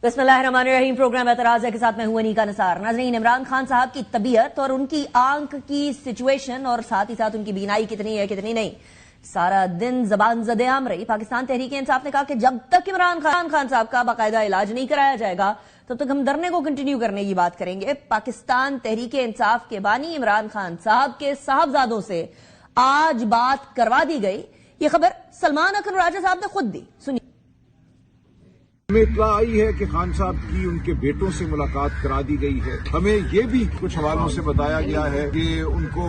बिस्मिल्लाहिर्रहमानिर्रहीम। प्रोग्राम एतराज़ है के साथ मैं हूं अनीका निसार। नाज़रीन, इमरान खान साहब की तबीयत और उनकी आंख की सिचुएशन और साथ ही साथ उनकी बीनाई कितनी है कितनी नहीं, सारा दिन जबान ज़द-ए-आम रही। पाकिस्तान तहरीक इंसाफ ने कहा कि जब तक इमरान खान साहब का बाकायदा इलाज नहीं कराया जाएगा तब तक हम धरने को कंटिन्यू करने की बात करेंगे। पाकिस्तान तहरीक इंसाफ के बानी इमरान खान साहब के साहबजादों से आज बात करवा दी गई। ये खबर सलमान अख्तर राजा साहब ने खुद दी, सुनिए। हमें इत्तला आई है कि खान साहब की उनके बेटों से मुलाकात करा दी गई है। हमें ये भी कुछ हवालों से बताया गया है कि उनको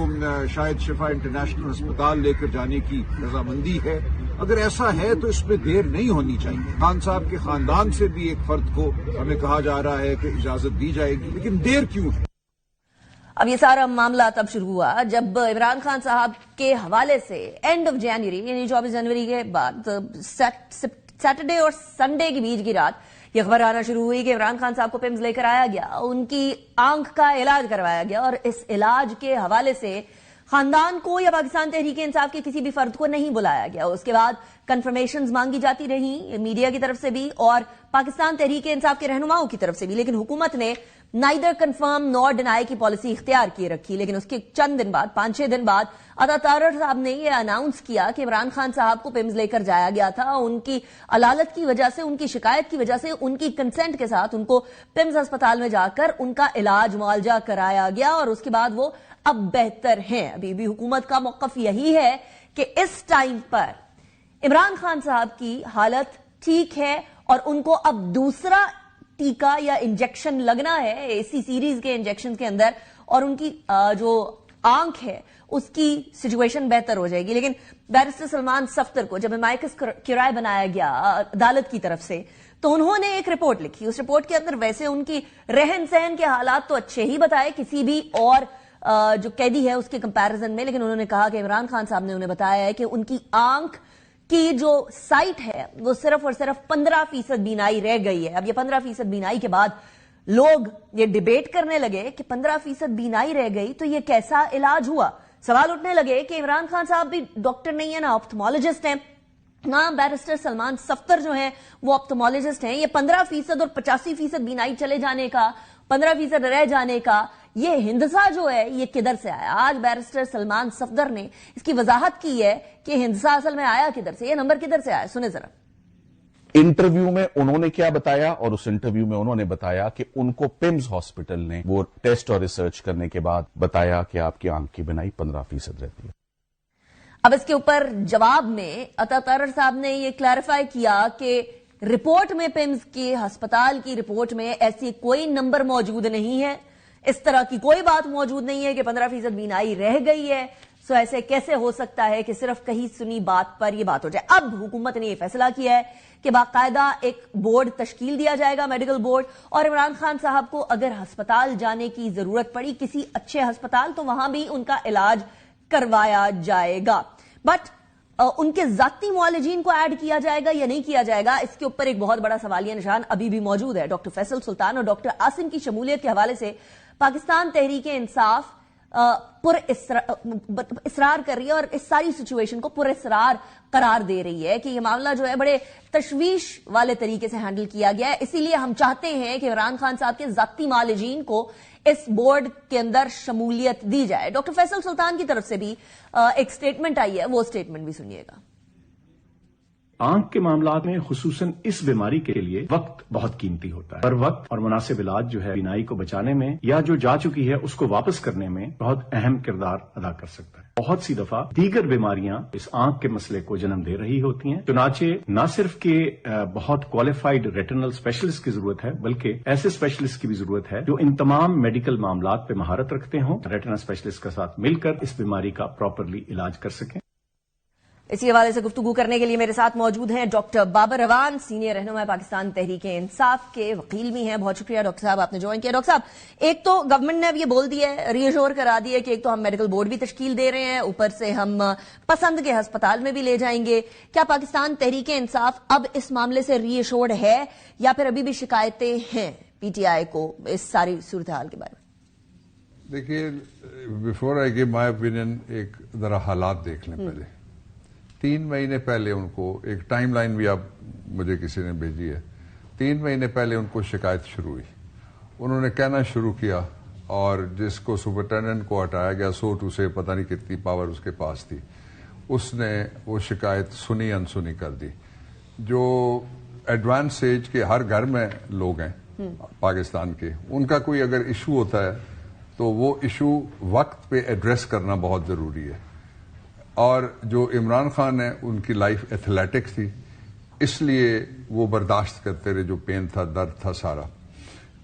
शायद शिफा इंटरनेशनल अस्पताल लेकर जाने की रजामंदी है। अगर ऐसा है तो इसमें देर नहीं होनी चाहिए। खान साहब के खानदान से भी एक फर्द को हमें कहा जा रहा है कि इजाजत दी जाएगी, लेकिन देर क्यों है? अब ये सारा मामला तब शुरू हुआ जब इमरान खान साहब के हवाले से एंड ऑफ जनवरी यानी 24 जनवरी के बाद सैटरडे और संडे के बीच की रात यह खबर आना शुरू हुई कि इमरान खान साहब को पिम्स लेकर आया गया, उनकी आंख का इलाज करवाया गया और इस इलाज के हवाले से खानदान को या पाकिस्तान तहरीक इंसाफ के किसी भी फर्द को नहीं बुलाया गया। उसके बाद कंफर्मेशंस मांगी जाती रही मीडिया की तरफ से भी और पाकिस्तान तहरीक इंसाफ के रहनुमाओं की तरफ से भी, लेकिन हुकूमत ने नाइदर कंफर्म नॉर डिनाई की पॉलिसी इख्तियार किए रखी। लेकिन उसके चंद दिन बाद 5-6 दिन बाद अता तारर साहब ने यह अनाउंस किया कि इमरान खान साहब को पिम्स लेकर जाया गया था। उनकी अलालत की वजह से, उनकी शिकायत की वजह से, उनकी कंसेंट के साथ उनको पिम्स अस्पताल में जाकर उनका इलाज मुआवजा कराया गया और उसके बाद वो अब बेहतर हैं। अभी भी हुकूमत का मौक़िफ़ यही है कि इस टाइम पर इमरान खान साहब की हालत ठीक है और उनको अब दूसरा टीका या इंजेक्शन लगना है इसी सीरीज के इंजेक्शन के अंदर और उनकी जो आंख है उसकी सिचुएशन बेहतर हो जाएगी। लेकिन बैरिस्टर सलमान सफ्तर को जब अमाइकस क्यूराई बनाया गया अदालत की तरफ से तो उन्होंने एक रिपोर्ट लिखी। उस रिपोर्ट के अंदर वैसे उनकी रहन सहन के हालात तो अच्छे ही बताए किसी भी और जो कैदी है उसके कंपैरिजन में, लेकिन उन्होंने कहा कि इमरान खान साहब ने उन्हें बताया है कि उनकी आंख की जो साइट है वो सिर्फ और सिर्फ 15% बीनाई रह गई है। अब ये 15% बीनाई के बाद लोग ये डिबेट करने लगे कि 15% बीनाई रह गई तो ये कैसा इलाज हुआ। सवाल उठने लगे कि इमरान खान साहब भी डॉक्टर नहीं है ना ऑप्थमोलॉजिस्ट हैं, ना बैरिस्टर सलमान सफ्तर जो है वो ऑप्थमोलॉजिस्ट हैं। ये 15% और 85% बीनाई चले जाने का, 15% रह जाने का ये हिंदसा जो है ये किधर से आया? आज बैरिस्टर सलमान सफदर ने इसकी वजाहत की है कि हिंदसा असल में आया किधर से, ये नंबर किधर से आया, सुने जरा। इंटरव्यू में उन्होंने क्या बताया और उस इंटरव्यू में उन्होंने बताया कि उनको पिम्स हॉस्पिटल ने वो टेस्ट और रिसर्च करने के बाद बताया कि आपकी आंख की बीनाई 15% रहती है। अब इसके ऊपर जवाब में अता तारर साहब ने ये क्लैरिफाई किया कि रिपोर्ट में, पिम्स की अस्पताल की रिपोर्ट में ऐसी कोई नंबर मौजूद नहीं है, इस तरह की कोई बात मौजूद नहीं है कि 15% बीनाई रह गई है। सो ऐसे कैसे हो सकता है कि सिर्फ कहीं सुनी बात पर यह बात हो जाए। अब हुकूमत ने यह फैसला किया है कि बाकायदा एक बोर्ड तश्कील दिया जाएगा, मेडिकल बोर्ड, और इमरान खान साहब को अगर अस्पताल जाने की जरूरत पड़ी किसी अच्छे अस्पताल तो वहां भी उनका इलाज करवाया जाएगा। बट उनके जाती मुआलिजीन को ऐड किया जाएगा या नहीं किया जाएगा, इसके ऊपर एक बहुत बड़ा सवालिया निशान अभी भी मौजूद है। डॉक्टर फैसल सुल्तान और डॉक्टर आसिम की शमूलियत के हवाले से पाकिस्तान तहरीक इंसाफ इसरार कर रही है और इस सारी सिचुएशन को पुरस्रार करार दे रही है कि यह मामला जो है बड़े तशवीश वाले तरीके से हैंडल किया गया है। इसीलिए हम चाहते हैं कि इमरान खान साहब के जाती मालिजीन को इस बोर्ड के अंदर शमूलियत दी जाए। डॉक्टर फैसल सुल्तान की तरफ से भी एक स्टेटमेंट आई है, वो स्टेटमेंट भी सुनिएगा। आंख के मामलात में खुसूसन इस बीमारी के लिए वक्त बहुत कीमती होता है और वक्त और मुनासिब इलाज जो है बीनाई को बचाने में या जो जा चुकी है उसको वापस करने में बहुत अहम किरदार अदा कर सकता है। बहुत सी दफा दीगर बीमारियां इस आंख के मसले को जन्म दे रही होती हैं, चुनाचे न सिर्फ के बहुत क्वालिफाइड रेटिनल स्पेशलिस्ट की जरूरत है बल्कि ऐसे स्पेशलिस्ट की भी जरूरत है जो इन तमाम मेडिकल मामलात पे महारत रखते हों, रेटिनल स्पेशलिस्ट के साथ मिलकर इस बीमारी का प्रॉपरली इलाज कर सकें। इसी हवाले से गुफ्तगू करने के लिए मेरे साथ मौजूद हैं डॉक्टर बाबर रवान, सीनियर रहनुमा पाकिस्तान तहरीक इंसाफ के वकील भी हैं। बहुत शुक्रिया डॉक्टर साहब आपने ज्वाइन किया। डॉक्टर साहब, एक तो गवर्नमेंट ने अब ये बोल दिया है, रीअश्योर करा दिया है कि एक तो हम मेडिकल बोर्ड भी तश्कील दे रहे हैं, ऊपर से हम पसंद के अस्पताल में भी ले जाएंगे। क्या पाकिस्तान तहरीक इंसाफ अब इस मामले से रीअश्योर्ड है या फिर अभी भी शिकायतें हैं पीटीआई को इस सारी सूरत हाल के बारे में? देखिए, before I give my opinion एक जरा हालात देख लें पहले। 3 महीने पहले उनको एक टाइम लाइन भी आप मुझे किसी ने भेजी है। 3 महीने पहले उनको शिकायत शुरू हुई, उन्होंने कहना शुरू किया और जिसको सुपरिटेंडेंट को हटाया गया, सो टू से पता नहीं कितनी पावर उसके पास थी, उसने वो शिकायत सुनी अनसुनी कर दी। जो एडवांस एज के हर घर में लोग हैं पाकिस्तान के, उनका कोई अगर इशू होता है तो वो इशू वक्त पे एड्रेस करना बहुत जरूरी है। और जो इमरान खान है उनकी लाइफ एथलेटिक थी, इसलिए वो बर्दाश्त करते रहे जो पेन था, दर्द था सारा।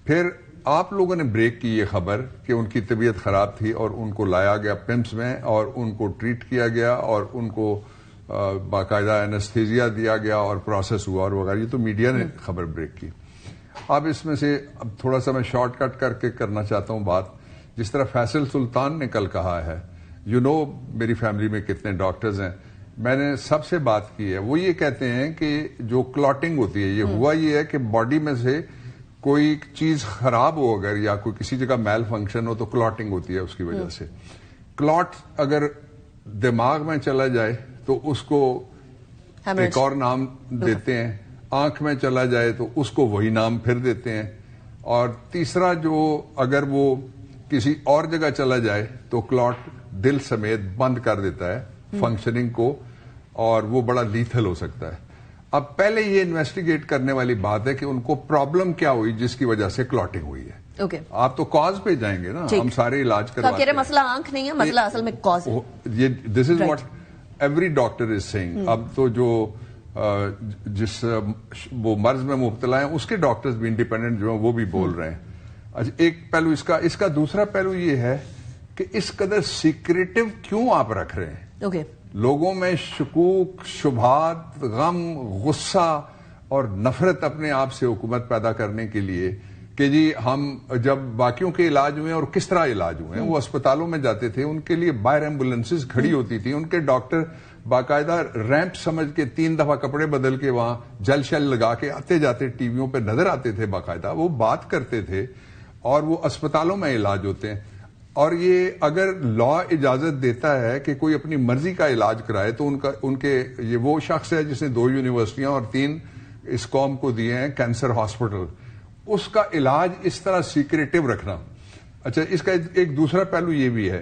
फिर आप लोगों ने ब्रेक की ये खबर कि उनकी तबीयत खराब थी और उनको लाया गया पिम्स में और उनको ट्रीट किया गया और उनको बाकायदा एनेस्थीसिया दिया गया और प्रोसेस हुआ और वगैरह। ये तो मीडिया ने खबर ब्रेक की। अब इसमें से अब थोड़ा सा मैं शॉर्टकट करके करना चाहता हूं बात। जिस तरह फैसल सुल्तान ने कल कहा है, मेरी फैमिली में कितने डॉक्टर्स हैं, मैंने सबसे बात की है, वो ये कहते हैं कि जो क्लॉटिंग होती है, ये हुआ ये है कि बॉडी में से कोई चीज खराब हो अगर या कोई किसी जगह मैल फंक्शन हो तो क्लॉटिंग होती है उसकी वजह से। क्लॉट अगर दिमाग में चला जाए तो उसको एक और नाम देते हैं, आंख में चला जाए तो उसको वही नाम फिर देते हैं, और तीसरा जो अगर वो किसी और जगह चला जाए तो क्लॉट दिल समेत बंद कर देता है फंक्शनिंग को और वो बड़ा लीथल हो सकता है। अब पहले ये इन्वेस्टिगेट करने वाली बात है कि उनको प्रॉब्लम क्या हुई जिसकी वजह से क्लॉटिंग हुई है। ओके, आप तो कॉज पे जाएंगे ना, हम सारे इलाज करवाते हैं। मसला आंख नहीं है, मसला असल में कॉज है। ये this is what every doctor is saying. अब तो जो जिस वो मर्ज में मुब्तला है उसके डॉक्टर्स भी इंडिपेंडेंट जो है वो भी बोल रहे हैं। अच्छा, एक पहलू इसका दूसरा पहलू ये है कि इस कदर सीक्रेटिव क्यों आप रख रहे हैं? ओके, लोगों में शकूक, शुभात, गम, गुस्सा और नफरत अपने आप से हुकूमत पैदा करने के लिए कि जी हम जब बाकियों के इलाज हुए और किस तरह इलाज हुए, वो अस्पतालों में जाते थे, उनके लिए बाहर एम्बुलेंसेज खड़ी होती थी, उनके डॉक्टर बाकायदा रैंप समझ के 3 दफा कपड़े बदल के वहां जल शल लगा के आते जाते टीवियों पे नजर आते थे, बाकायदा वो बात करते थे और वो अस्पतालों में इलाज होते हैं। और ये अगर लॉ इजाजत देता है कि कोई अपनी मर्जी का इलाज कराए तो ये वो शख्स है जिसने 2 यूनिवर्सिटियां और 3 इस कौम को दिए हैं कैंसर हॉस्पिटल, उसका इलाज इस तरह सीक्रेटिव रखना। अच्छा, इसका एक दूसरा पहलू ये भी है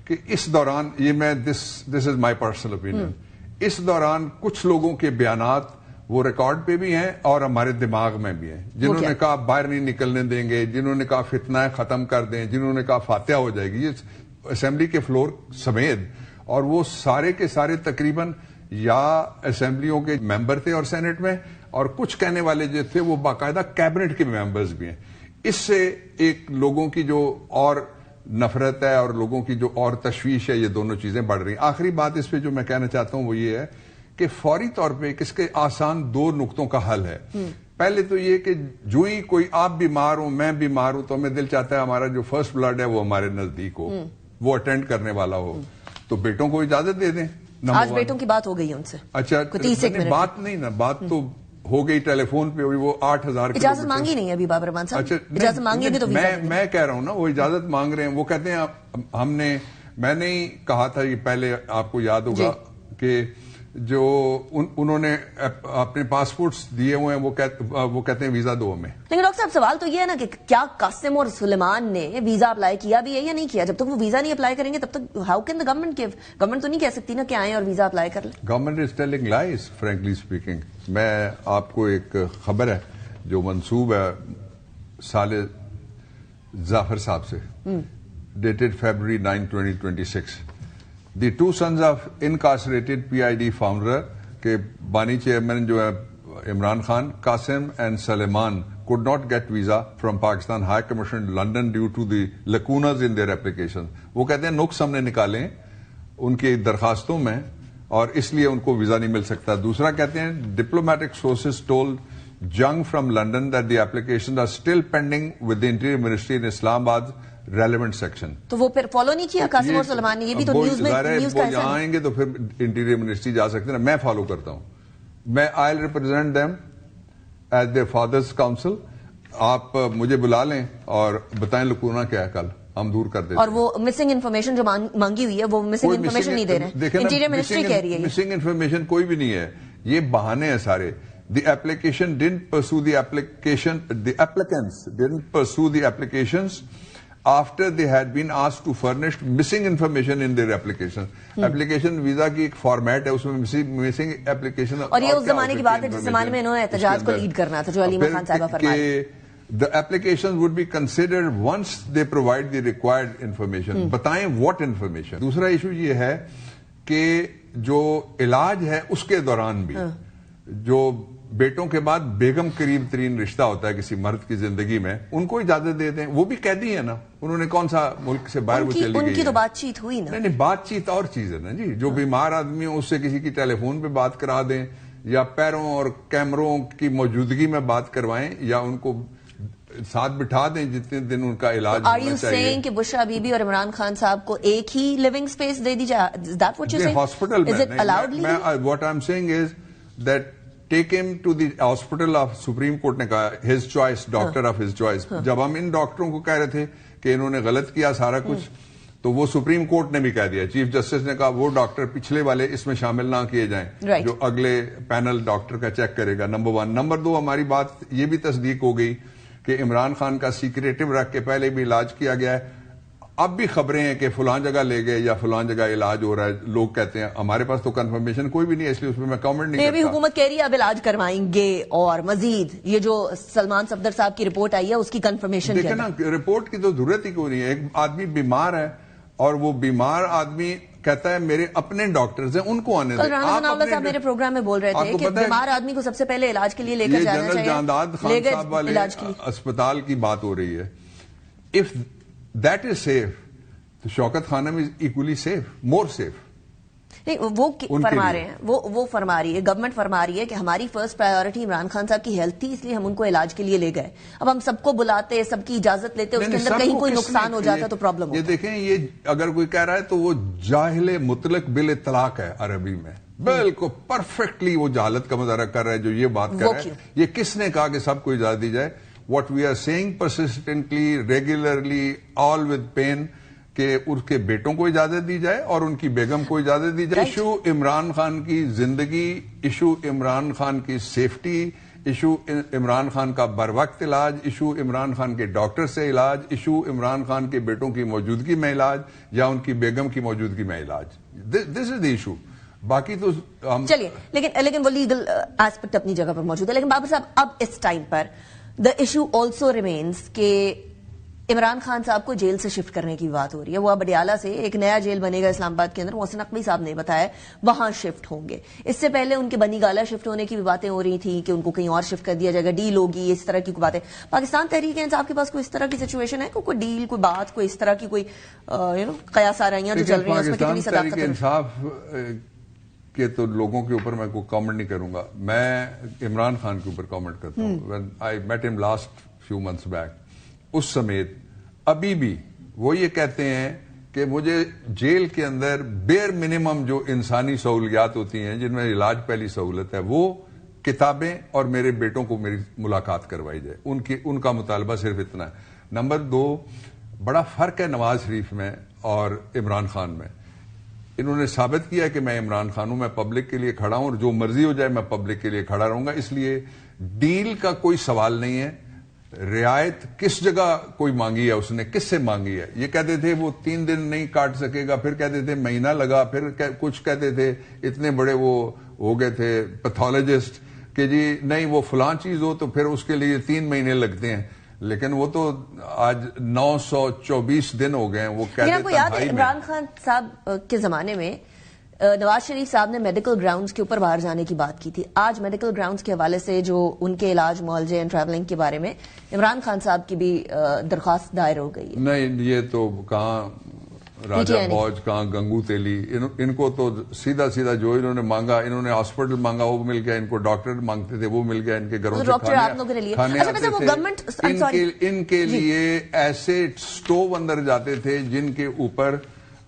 कि इस दौरान this is my personal opinion, इस दौरान कुछ लोगों के बयानात वो रिकॉर्ड पे भी हैं और हमारे दिमाग में भी हैं, जिन्होंने कहा बाहर नहीं निकलने देंगे, जिन्होंने कहा फितना खत्म कर दें, जिन्होंने कहा फातिहा हो जाएगी, ये असेंबली के फ्लोर समेत, और वो सारे के सारे तकरीबन या असेंबलियों के मेंबर थे और सेनेट में, और कुछ कहने वाले जो थे वो बाकायदा कैबिनेट के मेंबर्स भी हैं। इससे एक लोगों की जो और नफरत है और लोगों की जो और तशवीश है, ये दोनों चीजें बढ़ रही हैं। आखिरी बात इस पे जो मैं कहना चाहता हूं वो ये है कि फौरी तौर पे किसके आसान 2 नुक्तों का हल है। पहले तो ये कि जो ही कोई आप बीमार हो, मैं बीमार हूं, तो हमें दिल चाहता है हमारा जो फर्स्ट ब्लड है वो हमारे नजदीक हो, वो अटेंड करने वाला हो, तो बेटों को इजाजत दे दें। आज बेटों की बात हो गई है उनसे। अच्छा, बात नहीं ना, बात तो हो गई, टेलीफोन पे हुई, वो 8000 इजाजत मांगी नहीं अभी बाबर रहमान साहब। अच्छा, इजाजत मांगेंगे तो मैं कह रहा हूं ना, वो इजाजत मांग रहे हैं। वो कहते हैं मैंने ही कहा था, ये पहले आपको याद होगा कि जो उन्होंने अपने पासपोर्ट्स दिए हुए हैं, वो कहते हैं वीजा दो हमें। लेकिन डॉक्टर साहब सवाल तो ये है ना कि क्या कासिम और सुलेमान ने वीजा अप्लाई किया भी है या नहीं किया? जब तक वो वीजा नहीं अप्लाई करेंगे तब तक how can the government give? Government तो नहीं कह सकती ना कि आए और वीजा अप्लाई कर ले। Government is telling lies frankly speaking. मैं आपको एक खबर है जो मंसूब है साले जाफर साहब से, dated February 9, 2026। The 2 sons of incarcerated PID founder के बानी चेयरमैन जो है Imran Khan, Qasim and Sulaiman could not get visa from Pakistan High Commission London due to the lacunas in their application। वो कहते हैं नुक्स हमने निकाले उनकी दरखास्तों में और इसलिए उनको वीजा नहीं मिल सकता। दूसरा कहते हैं diplomatic sources told Jang from London that the applications are still pending with the interior ministry in Islamabad relevant section. तो वो फिर फॉलो नहीं किया कासिम और सलमान ने? ये भी तो न्यूज में वो यहाँ आएंगे तो फिर इंटीरियर मिनिस्ट्री जा सकते हैं। मैं फॉलो करता हूँ, मैं I represent them as their fathers council. आप मुझे बुला लें और बताएं लकूना क्या है, कल हम दूर कर देते हैं। और वो मिसिंग इन्फॉर्मेशन जो मांगी हुई है वो मिसिंग इन्फॉर्मेशन नहीं दे रहे हैं, इंटीरियर मिनिस्ट्री कह रही है। मिसिंग इन्फॉर्मेशन कोई भी नहीं है, ये बहाने हैं सारे। The application didn't pursue the application. The applicants didn't pursue the applications after they had been asked to furnish missing information in their application. Application visa की एक फॉर्मेट है, उसमें missing application. और ये उस जमाने की बात है जिस जमाने में इन्होंने एहतजाज को लीड करना था, जो अलीमा खान साहिबा फरमाए. The applications would be considered once they provide the required information. बताएं what information. दूसरा इशू ये है कि जो इलाज है उसके दौरान भी जो बेटों के बाद बेगम करीब तरीन रिश्ता होता है किसी मर्द की जिंदगी में, उनको इजाजत दे दें. वो भी कैदी है ना, उन्होंने कौन सा मुल्क से बाहर वो चली गई. उनकी तो बातचीत हुई ना. नहीं, बातचीत और चीज है ना जी. जो बीमार आदमी हो उससे किसी की टेलीफोन पे बात करा दें, या पैरों और कैमरों की मौजूदगी में बात करवाएं, या उनको साथ बिठा दें जितने दिन उनका इलाज होना चाहिए. Are you saying कि बुशरा बीबी और इमरान खान साहब को एक ही लिविंग स्पेस दे दी जाए? Is that what you're saying? Hospital में. Is it allowed legally? What I'm saying is that take him to the hospital of supreme court ने कहा his choice, doctor of his choice. जब हम इन डॉक्टरों को कह रहे थे कि इन्होंने गलत किया सारा कुछ, तो वो सुप्रीम कोर्ट ने भी कह दिया, चीफ जस्टिस ने कहा वो डॉक्टर पिछले वाले इसमें शामिल ना किए जाएं, जो अगले पैनल डॉक्टर का चेक करेगा. नंबर 1. नंबर 2, हमारी बात ये भी तस्दीक हो गई कि इमरान खान का सीक्रेटिव रख के पहले भी इलाज किया गया है. अब भी खबरें हैं कि फलां जगह ले गए या फलां जगह इलाज हो रहा है. लोग कहते हैं, हमारे पास तो कंफर्मेशन कोई भी नहीं है, इसलिए उसमें मैं कमेंट नहीं करता. हुकूमत कह रही है अब इलाज करवाएंगे, और मजीद ये जो सलमान सफदर साहब की रिपोर्ट आई है उसकी कंफर्मेशन. देखे ना, रिपोर्ट की तो जरूरत ही कोई नहीं है. एक आदमी बीमार है और वो बीमार आदमी कहता है मेरे अपने डॉक्टर्स हैं, उनको आने दें. साहब मेरे प्रोग्राम में बोल रहे थे कि बीमार आदमी को सबसे पहले इलाज के लिए लेकर जाना चाहिए. जनरल जांदाद खान साहब वाले अस्पताल की बात हो रही है. इफ दैट इज सेफ तो Shaukat Khanum is equally safe, more safe. नहीं, वो फरमा रहे हैं, वो फरमा रही है, गवर्नमेंट फरमा रही है कि हमारी फर्स्ट प्रायोरिटी इमरान खान साहब की हेल्थ थी, इसलिए हम उनको इलाज के लिए ले गए. अब हम सबको बुलाते, सबकी इजाजत लेते, उसके अंदर कहीं कोई नुकसान हो जाता तो प्रॉब्लम होता. ये देखें, ये अगर कोई कह रहा है तो वो जाहिल मुतलक बिल इतलाक है अरबी में. बिल्कुल परफेक्टली वो जहालत का मुजाहरा कर रहा है जो ये बात कर रहा है. ये किसने कहा कि सबको इजाजत दी जाए? What we are saying persistently, regularly, all with pen, कि उसके बेटों को इजाजत दी जाए और उनकी बेगम को इजाजत दी जाए. इशू इमरान खान की जिंदगी, इशू इमरान खान की सेफ्टी, इशू इमरान खान का बर वक्त इलाज, इशू इमरान खान के डॉक्टर से इलाज, इशू इमरान खान के बेटों की मौजूदगी में इलाज या उनकी बेगम की मौजूदगी में इलाज. This is the issue. बाकी तो हम चलिए, लेकिन वो लीगल एस्पेक्ट अपनी जगह पर मौजूद है. लेकिन बाबर साहब, अब इस टाइम पर द इशू ऑल्सो रिमेन्स के इमरान खान साहब को जेल से शिफ्ट करने की बात हो रही है. वो अब अडियाला से एक नया जेल बनेगा इस्लामाबाद के अंदर, मोहसिन नकवी साहब ने बताया, वहां शिफ्ट होंगे. इससे पहले उनके बनी गाला शिफ्ट होने की भी बातें हो रही थी कि उनको कहीं और शिफ्ट कर दिया जाएगा, डील होगी, इस तरह की कोई बातें. पाकिस्तान तहरीक इंसाफ के पास कोई इस तरह की सिचुएशन है, कोई डील, कोई बात, कोई इस तरह की कोई कयास आ रही है जो चल रही है, उसमें कितनी सदाकत है? इंसाफ के तो लोगों के ऊपर मैं कोई कमेंट नहीं करूंगा. मैं इमरान खान के ऊपर कमेंट करता हूं. When I met him last few months back, उस समेत अभी भी वो ये कहते हैं कि मुझे जेल के अंदर बेयर मिनिमम जो इंसानी सहूलियात होती हैं, जिनमें इलाज पहली सहूलत है, वो किताबें और मेरे बेटों को मेरी मुलाकात करवाई जाए. उनका मुतालबा सिर्फ इतना है. नंबर 2, बड़ा फर्क है नवाज शरीफ में और इमरान खान में. इन्होंने साबित किया कि मैं इमरान खान हूं, मैं पब्लिक के लिए खड़ा हूं और जो मर्जी हो जाए मैं पब्लिक के लिए खड़ा रहूंगा. इसलिए डील का कोई सवाल नहीं है. रियायत किस जगह कोई मांगी है, उसने किससे मांगी है? ये कहते थे वो 3 दिन नहीं काट सकेगा, फिर कहते थे महीना लगा, फिर कुछ कहते थे इतने बड़े वो हो गए थे पैथोलॉजिस्ट कि जी नहीं वो फलां चीज हो तो फिर उसके लिए 3 महीने लगते हैं. लेकिन वो तो आज 924 दिन हो गए हैं. वो कहते हैं इमरान खान साहब के जमाने में नवाज शरीफ साहब ने मेडिकल ग्राउंड्स के ऊपर बाहर जाने की बात की थी. आज मेडिकल ग्राउंड्स के हवाले से जो उनके इलाज, मुआलजे एंड ट्रैवलिंग के बारे में इमरान खान साहब की भी दरख्वास्त दायर हो गई है. नहीं, ये तो कहाँ राजा फौज, कहाँ गंगू तेली, इनको तो सीधा सीधा जो इन्होंने मांगा, इन्होंने हॉस्पिटल मांगा वो मिल गया, इनको डॉक्टर मांगते थे वो मिल गया, इनके घरों से खाने आते थे. इनके लिए ऐसे स्टोव अंदर जाते थे जिनके ऊपर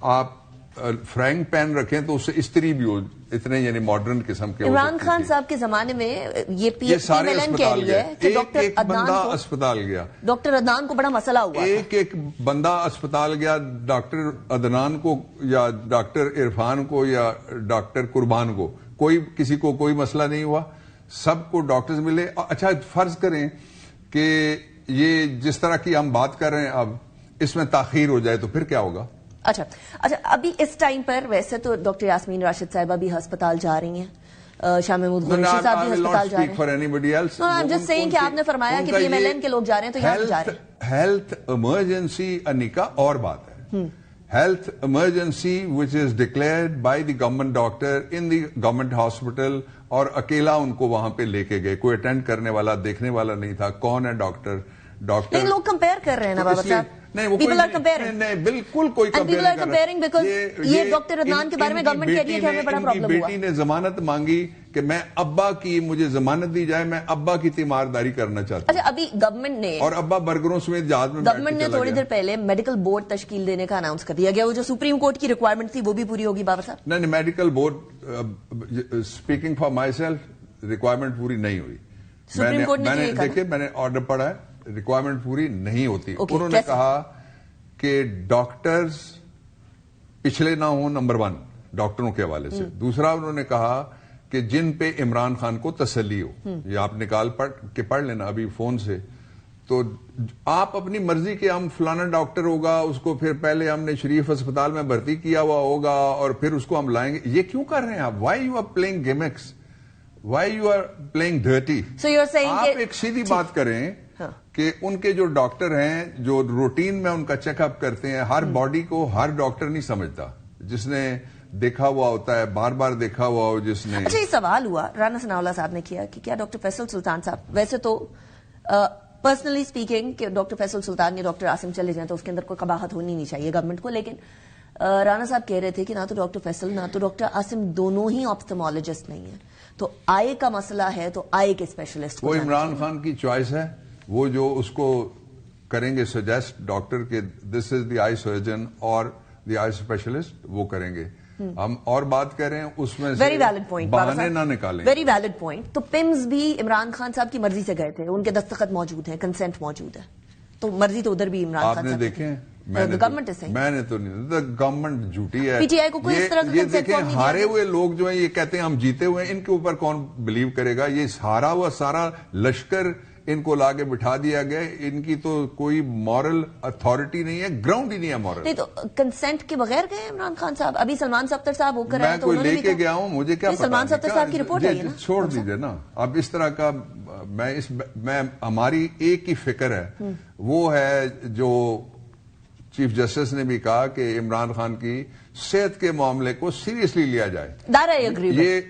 आप फ्राइंग पैन रखें तो उससे इस्त्री भी हो, इतने यानी मॉडर्न किस्म के. इमरान खान साहब के जमाने में ये सारे अस्पताल गए, एक बंदा अस्पताल गया, डॉक्टर अदनान को बड़ा मसला हुआ. एक बंदा अस्पताल गया, डॉक्टर अदनान को या डॉक्टर इरफान को या डॉक्टर कुर्बान को, कोई किसी को कोई मसला नहीं हुआ. سب کو ڈاکٹرز ملے. اچھا فرض کریں کہ یہ جس طرح کی ہم بات کر رہے ہیں اب اس میں تاخیر ہو جائے تو پھر کیا ہوگا؟ اچھا ابھی اس ٹائم پر ویسے تو ڈاکٹر یاسمین راشد صاحبہ بھی ہسپتال جا رہی ہیں, شاہ محمود قریشی صاحب بھی ہسپتال جا رہے ہیں. کہ آپ نے فرمایا کہ PMLN کے لوگ جا رہے ہیں تو یہاں جا رہے ہیں. ہیلتھ ایمرجنسی انیکا اور بات ہے. Health emergency which is declared by the government doctor in the government hospital, اور اکیلا ان کو وہاں پہ لے کے گئے, کوئی اٹینڈ کرنے والا دیکھنے والا نہیں تھا. کون ہے ڈاکٹر؟ لوگ کمپیئر کر رہے ہیں نا بابا صاحب. نہیں بالکل کوئی کمپیئر نہیں کر رہا. یہ ڈاکٹر عدنان کے بارے میں گورنمنٹ کہہ رہی ہے کہ ہمیں بڑا پرابلم ہوا. بیٹی نے ضمانت مانگی کہ میں ابا کی, مجھے ضمانت دی جائے, میں ابا کی تیمارداری کرنا چاہتا ہوں. اچھا ابھی گورنمنٹ نے, اور ابا برگروں سمیت جہاز میں گورنمنٹ نے تھوڑی دیر پہلے میڈیکل بورڈ تشکیل دینے کا اناؤنس کر دیا گیا. وہ جو سپریم کورٹ کی ریکوائرمنٹ تھی وہ بھی پوری ہوگی بابا صاحب؟ نہیں, medical board speaking for my self requirement پوری نہیں ہوئی. سپریم کورٹ نے دیکھیں میں نے آرڈر پڑھا ہے, ریکوائرمنٹ پوری نہیں ہوتی. انہوں نے کہا کہ ڈاکٹرز پچھلے نہ ہوں, نمبر 1 ڈاکٹروں کے حوالے سے. دوسرا انہوں نے کہا کہ جن پہ عمران خان کو تسلی ہو, یہ آپ نکال کے پڑھ لینا ابھی فون سے, تو آپ اپنی مرضی کے, ہم فلانا ڈاکٹر ہوگا اس کو پھر پہلے ہم نے شریف اسپتال میں بھرتی کیا ہوا ہوگا اور پھر اس کو ہم لائیں گے. یہ کیوں کر رہے ہیں آپ؟ Why you are playing gimmicks, why you are playing dirty. آپ ایک سیدھی بات کریں کہ ان کے جو ڈاکٹر ہیں جو روٹین میں ان کا چیک اپ کرتے ہیں, ہر باڈی کو ہر ڈاکٹر نہیں سمجھتا. جس نے دیکھا ہوا ہوتا ہے, بار بار دیکھا ہوا ہو جس نے. اچھا یہ سوال ہوا رانا ثناء اللہ صاحب نے کیا کہ کیا ڈاکٹر فیصل سلطان صاحب, ویسے تو پرسنلی اسپیکنگ کہ ڈاکٹر فیصل سلطان یا ڈاکٹر عاصم چلے جائیں تو اس کے اندر کوئی قباحت ہونی نہیں چاہیے گورنمنٹ کو, لیکن رانا صاحب کہہ رہے تھے کہ نہ تو ڈاکٹر فیصل نہ تو ڈاکٹر عاصم دونوں ہی آپتھمالوجسٹ نہیں ہیں, تو آئے کا مسئلہ ہے تو آئے کے اسپیشلسٹ. وہ عمران خان کی چوائس ہے, وہ جو اس کو کریں گے سجیسٹ ڈاکٹر کے دس از دی آئی سرجن اور دی آئی اسپیشلسٹ, وہ کریں گے. ہم اور بات کر رہے ہیں اس میں ویری ویلڈ پوائنٹ, بہانے نہ نکالیں. Very valid point. تو پمز بھی عمران خان صاحب کی مرضی سے گئے تھے, ان کے دستخط موجود ہیں, کنسنٹ موجود ہے, تو مرضی تو ادھر بھی عمران خان صاحب. آپ نے دیکھے؟ میں نے تو نہیں, گورنمنٹ جھوٹی ہے. پی ٹی آئی کو کوئی اس طرح کا یہ دیکھیں, ہارے ہوئے لوگ جو ہیں یہ کہتے ہیں ہم جیتے ہوئے ہیں, ان کے اوپر کون بلیو کرے گا؟ یہ ہارا ہوا سارا لشکر ان کو لا کے بٹھا دیا گیا, ان کی تو کوئی مورل اتھارٹی نہیں ہے, گراؤنڈ ہی نہیں ہے مورل. نہیں تو کنسنٹ کے بغیر گئے عمران خان صاحب. ابھی سلمان صفتر صاحب ہو کر میں کوئی لے کے گیا ہوں, مجھے کیا پتا. سلمان صفتر صاحب کی رپورٹ ہے نا, چھوڑ دیجئے نا اب اس طرح کا. میں ہماری ایک ہی فکر ہے, وہ ہے جو چیف جسٹس نے بھی کہا کہ عمران خان کی صحت کے معاملے کو سیریسلی لیا جائے.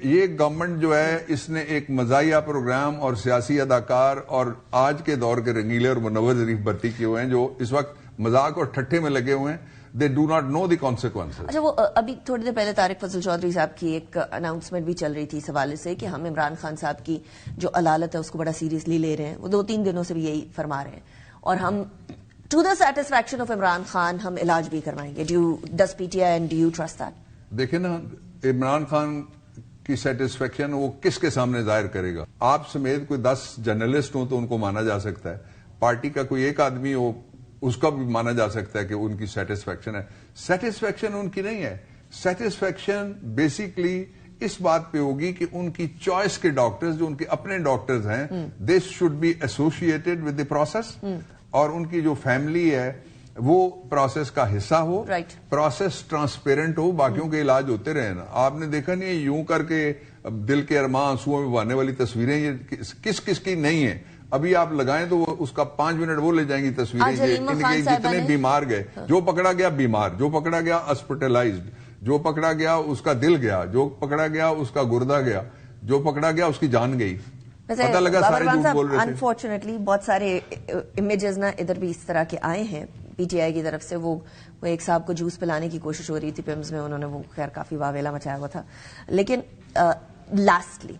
یہ گورنمنٹ جو ہے اس نے ایک مزاحیہ پروگرام اور سیاسی اداکار اور آج کے دور کے رنگیلے اور منور ظریف بھرتی کیے ہوئے ہیں جو اس وقت مذاق اور ٹھٹھے میں لگے ہوئے ہیں. They do not know the consequences. اچھا وہ ابھی تھوڑی دیر پہلے طارق فضل چودھری صاحب کی ایک اناؤنسمنٹ بھی چل رہی تھی اس حوالے سے کہ ہم عمران خان صاحب کی جو علالت ہے اس کو بڑا سیریسلی لے رہے ہیں. وہ 2-3 دنوں سے بھی یہی فرما رہے ہیں, اور ہم to the satisfaction of Imran Khan ہم علاج بھی کروائیں گے. Does P T I and do you trust that? دیکھیں نا, عمران خان کی سیٹسفیکشن وہ کس کے سامنے ظاہر کرے گا؟ آپ سمیت کوئی 10 جرنلسٹ ہوں تو ان کو مانا جا سکتا ہے, پارٹی کا کوئی ایک آدمی ہو اس کا بھی مانا جا سکتا ہے کہ ان کی سیٹسفیکشن ہے. سیٹسفیکشن ان کی نہیں ہے, سیٹسفیکشن بیسیکلی اس بات پہ ہوگی کہ ان کی چوائس کے ڈاکٹرز جو ان کے اپنے ڈاکٹرز ہیں, this should be associated with the process, اور ان کی جو فیملی ہے وہ پروسیس کا حصہ ہو, پروسیس ٹرانسپیرنٹ ہو, باقیوں کے علاج ہوتے رہے نا. آپ نے دیکھا نہیں یوں کر کے دل کے ارماں آنسوؤں میں بہانے والی تصویریں یہ کس کس کی نہیں ہیں. ابھی آپ لگائیں تو اس کا 5 منٹ وہ لے جائیں گی تصویریں, جتنے بیمار گئے, جو پکڑا گیا بیمار, جو پکڑا گیا ہاسپٹلائزڈ, جو پکڑا گیا اس کا دل گیا, جو پکڑا گیا اس کا گردہ گیا, جو پکڑا گیا اس کی جان گئی. پتہ لگا سارے جھوٹ بول رہے تھے. انفارچونیٹلی بہت سارے امیجز نا ادھر بھی اس طرح کے آئے ہیں پی ٹی آئی کی طرف سے. وہ ایک صاحب کو جوس پلانے کی کوشش ہو رہی تھی پیمز میں, انہوں نے وہ خیر کافی واویلا مچایا ہوا تھا. لیکن لاسٹلی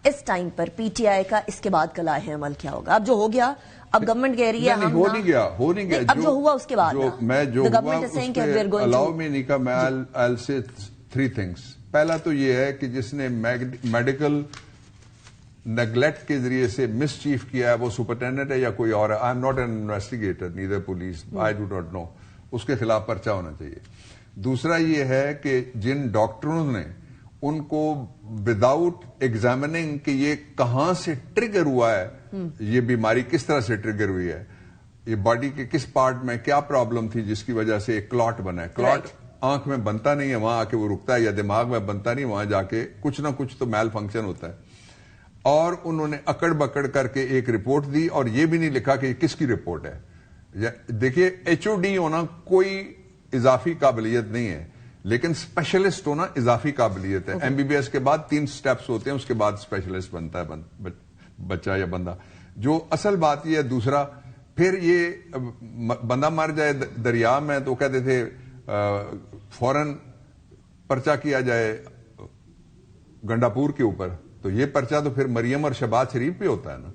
اس ٹائم پر پی ٹی آئی کا اس کے بعد کا لاہ عمل کیا ہوگا؟ اب جو ہو گیا, اب گورنمنٹ کہہ رہی ہے ہو نہیں گیا, اب جو ہوا اس کے بعد الاؤ میں نہیں کہا, میں I'll say 3 things. پہلا تو یہ ہے کہ جس نے میڈیکل نیگلیکٹ کے ذریعے سے مس چیف کیا ہے وہ سپرنٹینڈنٹ ہے یا کوئی اور ہے. I am not an investigator, neither police, I do not know. اس کے خلاف پرچہ ہونا چاہیے. دوسرا یہ ہے کہ جن ڈاکٹروں نے ان کو وداؤٹ ایگزامننگ کہ یہ کہاں سے ٹریگر ہوا ہے, یہ بیماری کس طرح سے ٹریگر ہوئی ہے, یہ باڈی کے کس پارٹ میں کیا پرابلم تھی جس کی وجہ سے ایک کلاٹ بنا ہے. کلاٹ آنکھ میں بنتا نہیں ہے, وہاں آ کے وہ رکتا ہے, یا دماغ میں بنتا نہیں, وہاں جا کے کچھ نہ کچھ تو میل فنکشن ہوتا ہے. اور انہوں نے اکڑ بکڑ کر کے ایک رپورٹ دی, اور یہ بھی نہیں لکھا کہ یہ کس کی رپورٹ ہے. دیکھیے HOD ہونا کوئی اضافی قابلیت نہیں ہے, لیکن اسپیشلسٹ ہونا اضافی قابلیت ہے. MBBS کے بعد 3 سٹیپس ہوتے ہیں, اس کے بعد اسپیشلسٹ بنتا ہے بچہ یا بندہ. جو اصل بات یہ ہے. دوسرا, پھر یہ بندہ مر جائے دریا میں تو کہتے تھے فوراً پرچہ کیا جائے گنڈاپور کے اوپر, تو یہ پرچہ تو پھر مریم اور شہباز شریف پہ ہوتا ہے نا.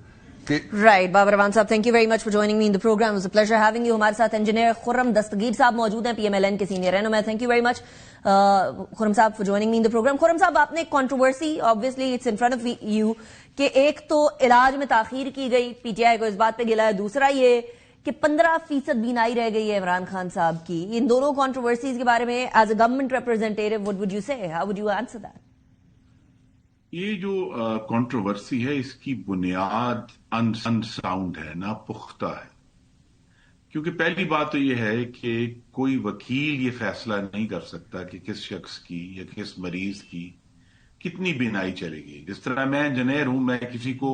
رائٹ. بابر امان صاحب, thank you very much for joining me in the programme. It's a pleasure having you. ہمارے ساتھ انجینئر خرم دستگیر صاحب موجود ہیں, PMLN کے سینئر رہنما. Thank you very much Khurram sahab for joining me in the programme. Khurram sahab, آپ نے controversy obviously it's in front of you کہ ایک تو علاج میں تاخیر کی گئی, PTI کو اس بات پہ گلا ہے. دوسرا یہ کہ 15% بینائی رہ گئی ہے عمران خان صاحب کی. ان دونوں کنٹروورسیز کے بارے میں as a government representative what would you say, how would you answer that? یہ جو کنٹروورسی ہے اس کی بنیاد انساؤنڈ ہے, نا پختہ ہے. کیونکہ پہلی بات تو یہ ہے کہ کوئی وکیل یہ فیصلہ نہیں کر سکتا کہ کس شخص کی یا کس مریض کی کتنی بینائی چلے گی. جس طرح میں انجینئر ہوں, میں کسی کو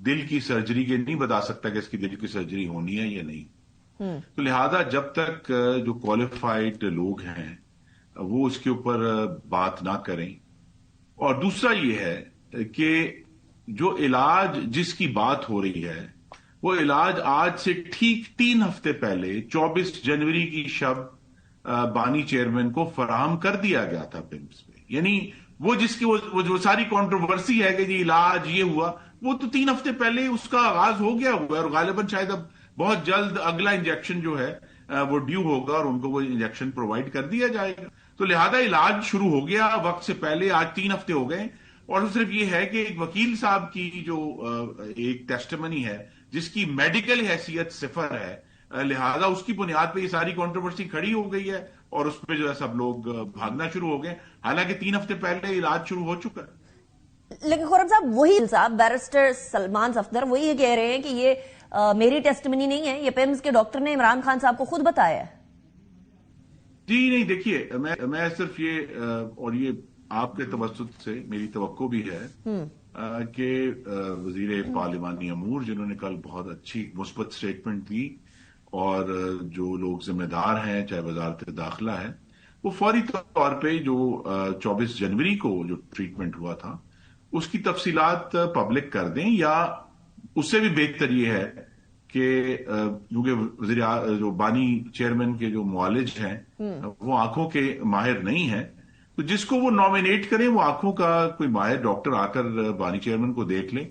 دل کی سرجری کے نہیں بتا سکتا کہ اس کی دل کی سرجری ہونی ہے یا نہیں. تو لہذا جب تک جو کوالیفائڈ لوگ ہیں وہ اس کے اوپر بات نہ کریں. اور دوسرا یہ ہے کہ جو علاج جس کی بات ہو رہی ہے وہ علاج آج سے ٹھیک 3 ہفتے پہلے 24 جنوری کی شب بانی چیئرمین کو فراہم کر دیا گیا تھا پمس پہ. یعنی وہ جس کی وہ جو ساری کنٹروورسی ہے کہ یہ علاج یہ ہوا, وہ تو 3 ہفتے پہلے اس کا آغاز ہو گیا ہوا ہے, اور غالباً شاید اب بہت جلد اگلا انجیکشن جو ہے وہ ڈیو ہوگا اور ان کو وہ انجیکشن پرووائڈ کر دیا جائے گا. تو لہذا علاج شروع ہو گیا وقت سے پہلے. آج 3 ہفتے ہو گئے. اور صرف یہ ہے کہ ایک وکیل صاحب کی جو ایک ٹیسٹمنی ہے جس کی میڈیکل حیثیت 0 ہے, لہذا اس کی بنیاد پہ یہ ساری کنٹروورسی کھڑی ہو گئی ہے, اور اس پہ جو ہے سب لوگ بھاگنا شروع ہو گئے, حالانکہ 3 ہفتے پہلے علاج شروع ہو چکا ہے. لیکن خرم صاحب, وہی صاحب بیرسٹر سلمان صفدر وہی کہہ رہے ہیں کہ یہ میری ٹیسٹمنی نہیں ہے, یہ پیمز کے ڈاکٹر نے عمران خان صاحب کو خود بتایا ہے. جی نہیں, دیکھیے میں صرف یہ اور یہ آپ کے توسط سے میری توقع بھی ہے کہ وزیر پارلیمانی امور جنہوں نے کل بہت اچھی مثبت سٹیٹمنٹ دی, اور جو لوگ ذمہ دار ہیں چاہے وزارت داخلہ ہے, وہ فوری طور پہ جو 24 جنوری کو جو ٹریٹمنٹ ہوا تھا اس کی تفصیلات پبلک کر دیں, یا اس سے بھی بہتر یہ ہے کہ کیونکہ جو بانی چیئرمین کے جو معالج ہیں وہ آنکھوں کے ماہر نہیں ہیں, تو جس کو وہ نامینیٹ کریں وہ آنکھوں کا کوئی ماہر ڈاکٹر آ کر بانی چیئرمین کو دیکھ لے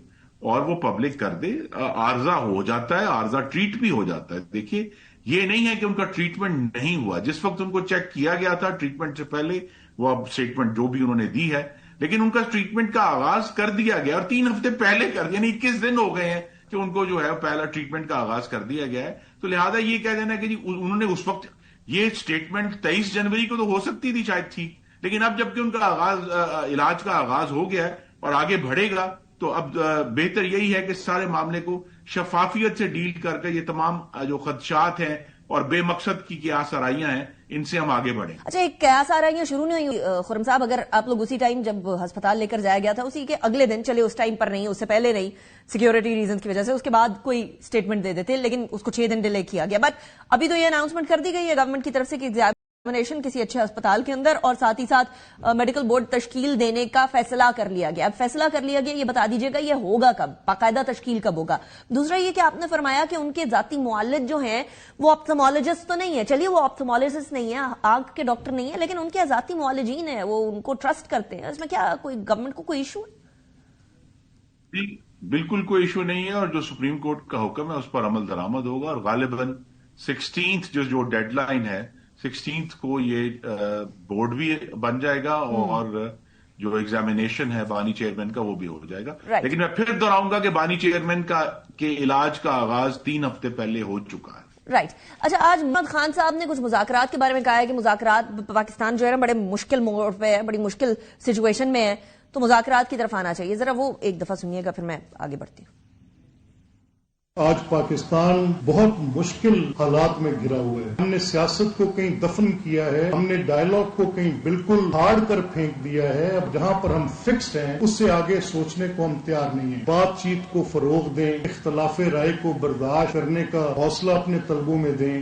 اور وہ پبلک کر دے. عارضہ ہو جاتا ہے, عارضہ ٹریٹ بھی ہو جاتا ہے. دیکھیے یہ نہیں ہے کہ ان کا ٹریٹمنٹ نہیں ہوا. جس وقت ان کو چیک کیا گیا تھا ٹریٹمنٹ سے پہلے, وہ اب اسٹیٹمنٹ جو بھی انہوں نے دی ہے, لیکن ان کا ٹریٹمنٹ کا آغاز کر دیا گیا, اور 3 ہفتے پہلے کر دیا, یعنی 21 دن ہو گئے ہیں کہ ان کو جو ہے پہلا ٹریٹمنٹ کا آغاز کر دیا گیا ہے. تو لہذا یہ کہہ دینا کہ جی انہوں نے اس وقت یہ اسٹیٹمنٹ 23 جنوری کو تو ہو سکتی تھی شاید ٹھیک, لیکن اب جبکہ ان کا آغاز علاج کا آغاز ہو گیا ہے اور آگے بڑھے گا, تو اب بہتر یہی ہے کہ سارے معاملے کو شفافیت سے ڈیل کر کے یہ تمام جو خدشات ہیں اور بے مقصد کی قیاس آرائیاں ہیں ان سے ہم آگے بڑھیں. اچھا, ایک قیاس آرائیاں شروع نہیں ہوئی خرم صاحب, اگر آپ لوگ اسی ٹائم جب ہسپتال لے کر جایا گیا تھا اسی کے اگلے دن, چلے اس ٹائم پر نہیں, اس سے پہلے نہیں, سیکیورٹی ریزنز کی وجہ سے, اس کے بعد کوئی اسٹیٹمنٹ دے دیتے, لیکن اس کو 6 دن ڈیلے کیا گیا. بٹ ابھی تو یہ اناؤنسمنٹ کر دی گئی ہے گورنمنٹ کی طرف سے کہ ایگزامینیشن کسی اچھے ہسپتال کے اندر, اور ساتھ ہی ساتھ میڈیکل بورڈ تشکیل دینے کا فیصلہ کر لیا گیا. اب فیصلہ کر لیا گیا, یہ بتا دیجیے گا یہ ہوگا کب, باقاعدہ تشکیل کب ہوگا. دوسرا یہ کہ آپ نے فرمایا کہ ان کے ذاتی معالج جو ہیں وہ آپتھمالوجسٹ تو نہیں ہے, چلیے وہ آپتھمالوجسٹ نہیں ہے, آنکھ کے ڈاکٹر نہیں ہے, لیکن ان کے ذاتی معالجین ہیں, وہ ان کو ٹرسٹ کرتے ہیں. اس میں کیا کوئی گورنمنٹ کو کوئی ایشو ہے؟ بالکل کوئی ایشو نہیں ہے, اور جو سپریم کورٹ کا حکم ہے اس پر عمل درآمد ہوگا, اور غالباً 16th جو ڈیڈ لائن ہے 16th کو یہ بورڈ بھی بن جائے گا, اور جو ایگزامینیشن ہے بانی چیئرمین کا وہ بھی ہو جائے گا. لیکن میں پھر دہراؤں گا کہ بانی چیئرمین کے علاج کا آغاز 3 ہفتے پہلے ہو چکا ہے. رائٹ. اچھا, آج محمد خان صاحب نے کچھ مذاکرات کے بارے میں کہا ہے کہ مذاکرات پاکستان جو ہے نا بڑے مشکل موڑ پہ ہے, بڑی مشکل سچویشن میں ہے, تو مذاکرات کی طرف آنا چاہیے. ذرا وہ ایک دفعہ سنیے گا, پھر میں آگے بڑھتی ہوں. آج پاکستان بہت مشکل حالات میں گھرا ہوا ہے. ہم نے سیاست کو کہیں دفن کیا ہے, ہم نے ڈائیلاگ کو کہیں بالکل پھاڑ کر پھینک دیا ہے. اب جہاں پر ہم فکسڈ ہیں اس سے آگے سوچنے کو ہم تیار نہیں ہیں. بات چیت کو فروغ دیں, اختلاف رائے کو برداشت کرنے کا حوصلہ اپنے طلبوں میں دیں.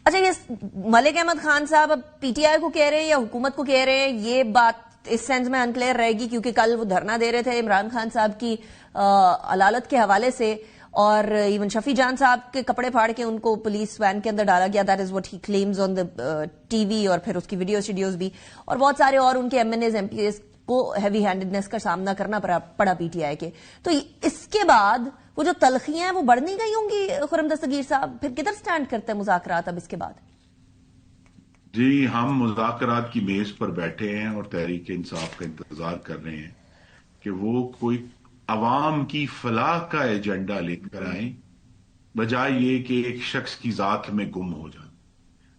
اچھا, یہ ملک احمد خان صاحب اب پی ٹی آئی کو کہہ رہے ہیں یا حکومت کو کہہ رہے ہیں, یہ بات اس سینس میں انکلیئر رہے گی, کیونکہ کل وہ دھرنا دے رہے تھے عمران خان صاحب کی عدالت کے حوالے سے, اور ایون شفیع جان صاحب کے کپڑے پھاڑ کے ان کو پولیس وین کے اندر ڈالا گیا. That is what he claims on the T V, اور پھر اس کی ویڈیوز بھی, اور بہت سارے اور ان کے M N As M P As کو ہیوی ہینڈڈنس کا سامنا کرنا پڑا پی ٹی آئی کے. تو اس کے بعد وہ جو تلخیاں ہیں وہ بڑھ نہیں گئی ہوں گی خرم دستگیر صاحب؟ پھر کدھر سٹینڈ کرتے ہیں مذاکرات اب اس کے بعد؟ جی, ہم مذاکرات کی میز پر بیٹھے ہیں اور تحریک انصاف کا انتظار کر رہے ہیں کہ وہ کوئی عوام کی فلاح کا ایجنڈا لے کر آئیں, بجائے یہ کہ ایک شخص کی ذات میں گم ہو جائے.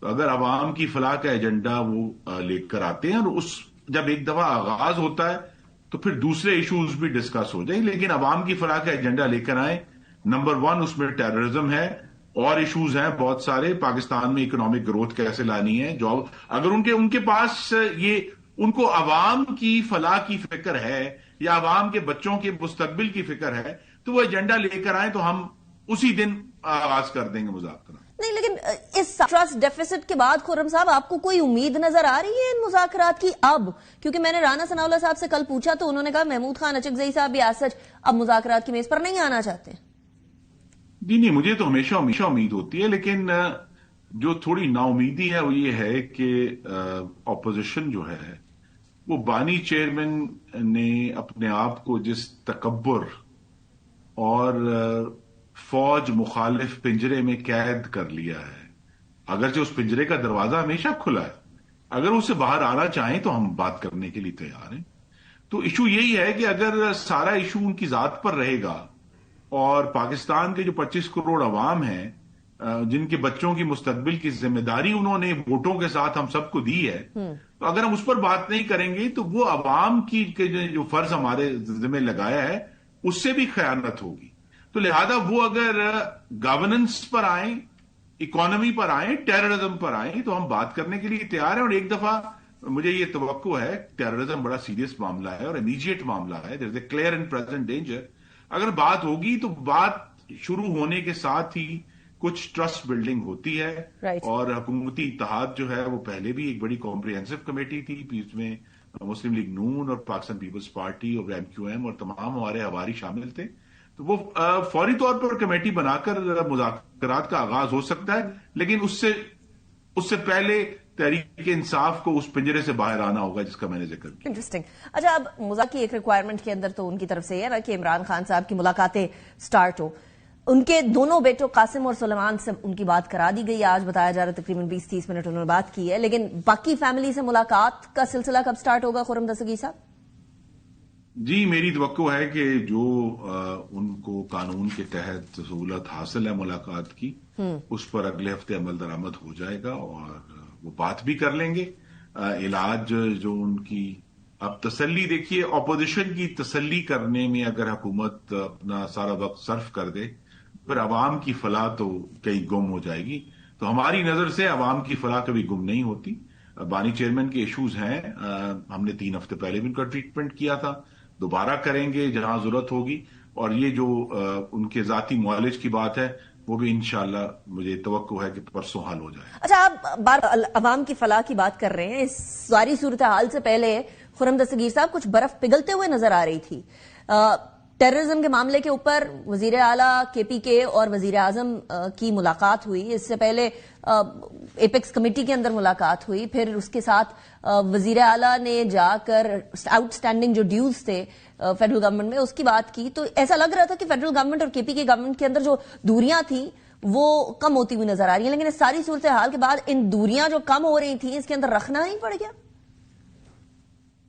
تو اگر عوام کی فلاح کا ایجنڈا وہ لے کر آتے ہیں, اور اس جب ایک دفعہ آغاز ہوتا ہے تو پھر دوسرے ایشوز بھی ڈسکس ہو جائیں, لیکن عوام کی فلاح کا ایجنڈا لے کر آئیں. نمبر 1 اس میں ٹیررزم ہے, اور ایشوز ہیں بہت سارے. پاکستان میں اکنامک گروتھ کیسے لانی ہے, جاب, اگر ان کے پاس یہ ان کو عوام کی فلاح کی فکر ہے یا عوام کے بچوں کے مستقبل کی فکر ہے, تو وہ ایجنڈا لے کر آئیں تو ہم اسی دن آغاز کر دیں گے مذاکرات. نہیں, لیکن اس ٹرسٹ ڈیفیسٹ کے بعد خرم صاحب آپ کو کوئی امید نظر آ رہی ہے ان مذاکرات کی اب؟ کیونکہ میں نے رانا ثناء اللہ صاحب سے کل پوچھا تو انہوں نے کہا محمود خان اچکزئی صاحب بھی آج سچ اب مذاکرات کی میز پر نہیں آنا چاہتے. جی نہیں, مجھے تو ہمیشہ امید ہوتی ہے, لیکن جو تھوڑی نا امیدی ہے وہ یہ ہے کہ اپوزیشن جو ہے وہ بانی چیئرمین نے اپنے آپ کو جس تکبر اور فوج مخالف پنجرے میں قید کر لیا ہے, اگرچہ اس پنجرے کا دروازہ ہمیشہ کھلا ہے, اگر اسے باہر آنا چاہیں تو ہم بات کرنے کے لیے تیار ہیں. تو ایشو یہی ہے کہ اگر سارا ایشو ان کی ذات پر رہے گا, اور پاکستان کے جو 25 کروڑ عوام ہیں جن کے بچوں کی مستقبل کی ذمہ داری انہوں نے ووٹوں کے ساتھ ہم سب کو دی ہے, تو اگر ہم اس پر بات نہیں کریں گے تو وہ عوام کی جو فرض ہمارے ذمہ لگایا ہے اس سے بھی خیانت ہوگی. تو لہذا وہ اگر گورننس پر آئیں, اکانومی پر آئیں, ٹیررزم پر آئیں, تو ہم بات کرنے کے لیے تیار ہیں. اور ایک دفعہ مجھے یہ توقع ہے, ٹیررزم بڑا سیریس معاملہ ہے اور امیڈیٹ معاملہ ہے, there is a clear and present danger. اگر بات ہوگی تو بات شروع ہونے کے ساتھ ہی کچھ ٹرسٹ بلڈنگ ہوتی ہے. Right. اور حکومتی اتحاد جو ہے وہ پہلے بھی ایک بڑی کمپریہنسو کمیٹی تھی, اس میں مسلم لیگ نون اور پاکستان پیپلز پارٹی اور ایم کیو ایم اور تمام ہمارے ہواری شامل تھے. تو وہ فوری طور پر کمیٹی بنا کر مذاکرات کا آغاز ہو سکتا ہے, لیکن اس سے پہلے تحریک انصاف کو اس پنجرے سے باہر آنا ہوگا جس کا میں نے ذکر کیا. انٹرسٹنگ. اچھا, اب مذاکرات کی ایک ریکوائرمنٹ کے اندر تو ان کی طرف سے یہ ہے نا کہ عمران خان صاحب کی ملاقاتیں سٹارٹ ہو. ان کے دونوں بیٹوں قاسم اور سلیمان سے ان کی بات کرا دی گئی. آج بتایا جا رہا ہے تقریباً 20-30 منٹ انہوں نے بات کی ہے, لیکن باقی فیملی سے ملاقات کا سلسلہ کب سٹارٹ ہوگا خرم دستگیر صاحب؟ جی, میری توقع ہے کہ جو ان کو قانون کے تحت سہولت حاصل ہے ملاقات کی, اس پر اگلے ہفتے عمل درآمد ہو جائے گا اور وہ بات بھی کر لیں گے. علاج جو ان کی اب تسلی, دیکھیے اپوزیشن کی تسلی کرنے میں اگر حکومت اپنا سارا وقت صرف کر دے پھر عوام کی فلاح تو کہیں گم ہو جائے گی. تو ہماری نظر سے عوام کی فلاح کبھی گم نہیں ہوتی. بانی چیئرمین کے ایشوز ہیں, ہم نے 3 ہفتے پہلے بھی ان کا ٹریٹمنٹ کیا تھا, دوبارہ کریں گے جہاں ضرورت ہوگی. اور یہ جو ان کے ذاتی معالج کی بات ہے وہ بھی انشاءاللہ مجھے توقع ہے کہ پرسوں حل ہو جائے. اچھا, آپ بار عوام کی فلاح کی بات کر رہے ہیں, اس ساری صورتحال سے پہلے خرم دستگیر صاحب کچھ برف پگھلتے ہوئے نظر آ رہی تھی. ٹیررزم کے معاملے کے اوپر وزیر اعلیٰ کے پی کے اور وزیر اعظم کی ملاقات ہوئی. اس سے پہلے ایپیکس کمیٹی کے اندر ملاقات ہوئی, پھر اس کے ساتھ وزیر اعلیٰ نے جا کر آؤٹ اسٹینڈنگ جو ڈیوز تھے فیڈرل گورنمنٹ میں اس کی بات کی. تو ایسا لگ رہا تھا کہ فیڈرل گورنمنٹ اور کے پی کے گورنمنٹ کے اندر جو دوریاں تھیں وہ کم ہوتی ہوئی نظر آ رہی ہیں, لیکن اس ساری صورتحال کے بعد ان دوریاں جو کم ہو رہی تھیں اس کے اندر رکھنا نہیں پڑ گیا.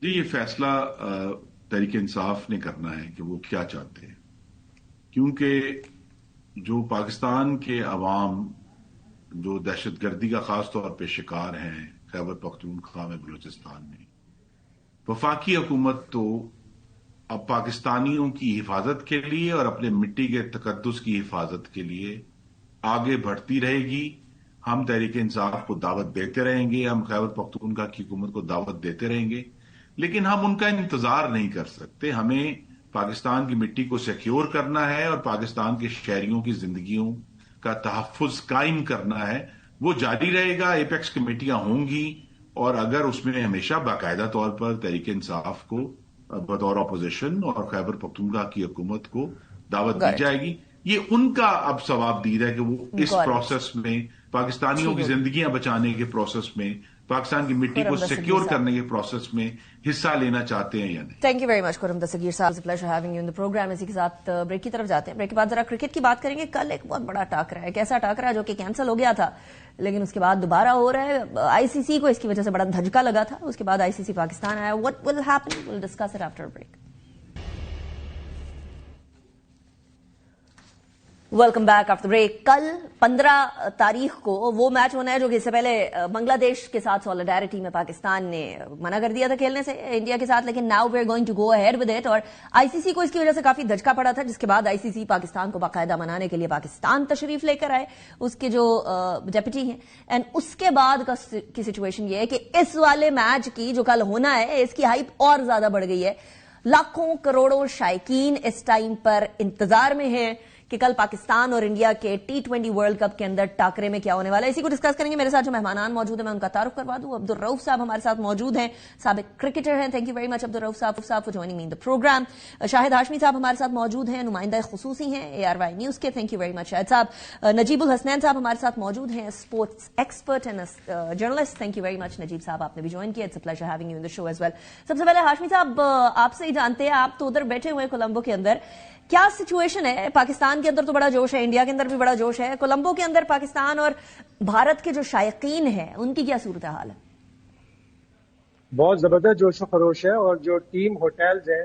جی, یہ فیصلہ تحریک انصاف نے کرنا ہے کہ وہ کیا چاہتے ہیں, کیونکہ जो पाकिस्तान के अवाम जो दहशतगर्दी का खास तौर पे शिकार हैं खैबर पख्तूनख्वा में, बलूचिस्तान में, वफाकी हुकूमत तो अब पाकिस्तानियों की हिफाजत के लिए और अपने मिट्टी के तकद्दुस की हिफाजत के लिए आगे बढ़ती रहेगी। हम तहरीक इंसाफ को दावत देते रहेंगे, हम खैबर पख्तूनख्वा की हुकूमत को दावत देते रहेंगे, लेकिन हम उनका इंतजार नहीं कर सकते। हमें पाकिस्तान की मिट्टी को सिक्योर करना है और पाकिस्तान के शहरियों की जिंदगियों का तहफ्फुज कायम करना है। वो जारी रहेगा, एपेक्स कमेटियां होंगी और अगर उसमें हमेशा बाकायदा तौर पर तहरीक इंसाफ को बतौर अपोजिशन और खैबर पख्तूनख्वा की हुकूमत को दावत दी जाएगी। ये उनका अब सवाबदीद है कि वो इस प्रोसेस में, पाकिस्तानियों की जिंदगियां बचाने के प्रोसेस में, पाकिस्तान की मिट्टी को सिक्योर करने के प्रोसेस में हिस्सा लेना चाहते हैं या नहीं। Thank you very much Khurram Dastgir sahab, pleasure having you in the programme. इसी के साथ ब्रेक की तरफ जाते हैं। ब्रेक के बाद जरा क्रिकेट की बात करेंगे। कल एक बहुत बड़ा टाकरा है, कैसा टाकरा जो कि कैंसिल हो गया था लेकिन उसके बाद दोबारा हो रहा है। आईसीसी को इसकी वजह से बड़ा धचका लगा था, उसके बाद आईसीसी पाकिस्तान आया। What will happen, will discuss it after break. Welcome back after break. कल 15 तारीख को वो मैच होना है जो कि इससे पहले बांग्लादेश के साथ सॉलिडारिटी में पाकिस्तान ने मना कर दिया था खेलने से इंडिया के साथ, लेकिन now we are going to go ahead with it. और आईसीसी को इसकी वजह से काफी धचका पड़ा था, जिसके बाद आईसीसी पाकिस्तान को बाकायदा मनाने के लिए पाकिस्तान तशरीफ लेकर आए, उसके जो डेप्यूटी हैं। एंड उसके बाद की सिचुएशन ये है कि इस वाले मैच की जो कल होना है इसकी हाइप और ज्यादा बढ़ गई है। लाखों करोड़ों शायकीन इस टाइम पर इंतजार में है कि कल पाकिस्तान और इंडिया के T20 वर्ल्ड कप के अंदर टाकरे में क्या होने वाला है। इसी को डिस्कस करेंगे। मेरे साथ जो मेहमान मौजूद है मैं उनका तारुफ करवा दूं। अब्दुल रऊफ साहब हमारे साथ मौजूद हैं, साबिक क्रिकेटर हैं। Thank you very much Abdul Rauf sahab for joining me in the programme. Shahid Hashmi sahab हमारे साथ मौजूद हैं, नुमाइंदा खुसूसी हैं ARY न्यूज के। Thank you very much Shahid sahab. Najibul Hasnain sahab हमारे साथ मौजूद हैं, sports expert and journalist. Thank you very much Najib sahab, आपने भी ज्वाइन किया। It's a pleasure having you in the show as well. सबसे पहले हाशमी साहब आपसे ही जानते हैं, आप तो उधर बैठे हुए हैं कोलंबो के अंदर, क्या सिचुएशन है? पाकिस्तान के अंदर तो बड़ा जोश है, इंडिया के अंदर भी बड़ा जोश है, कोलंबो के अंदर पाकिस्तान और भारत के जो शायकीन हैं उनकी क्या सूरत हाल है? बहुत जबरदस्त जोश व खरोश है। और जो टीम होटल्स है,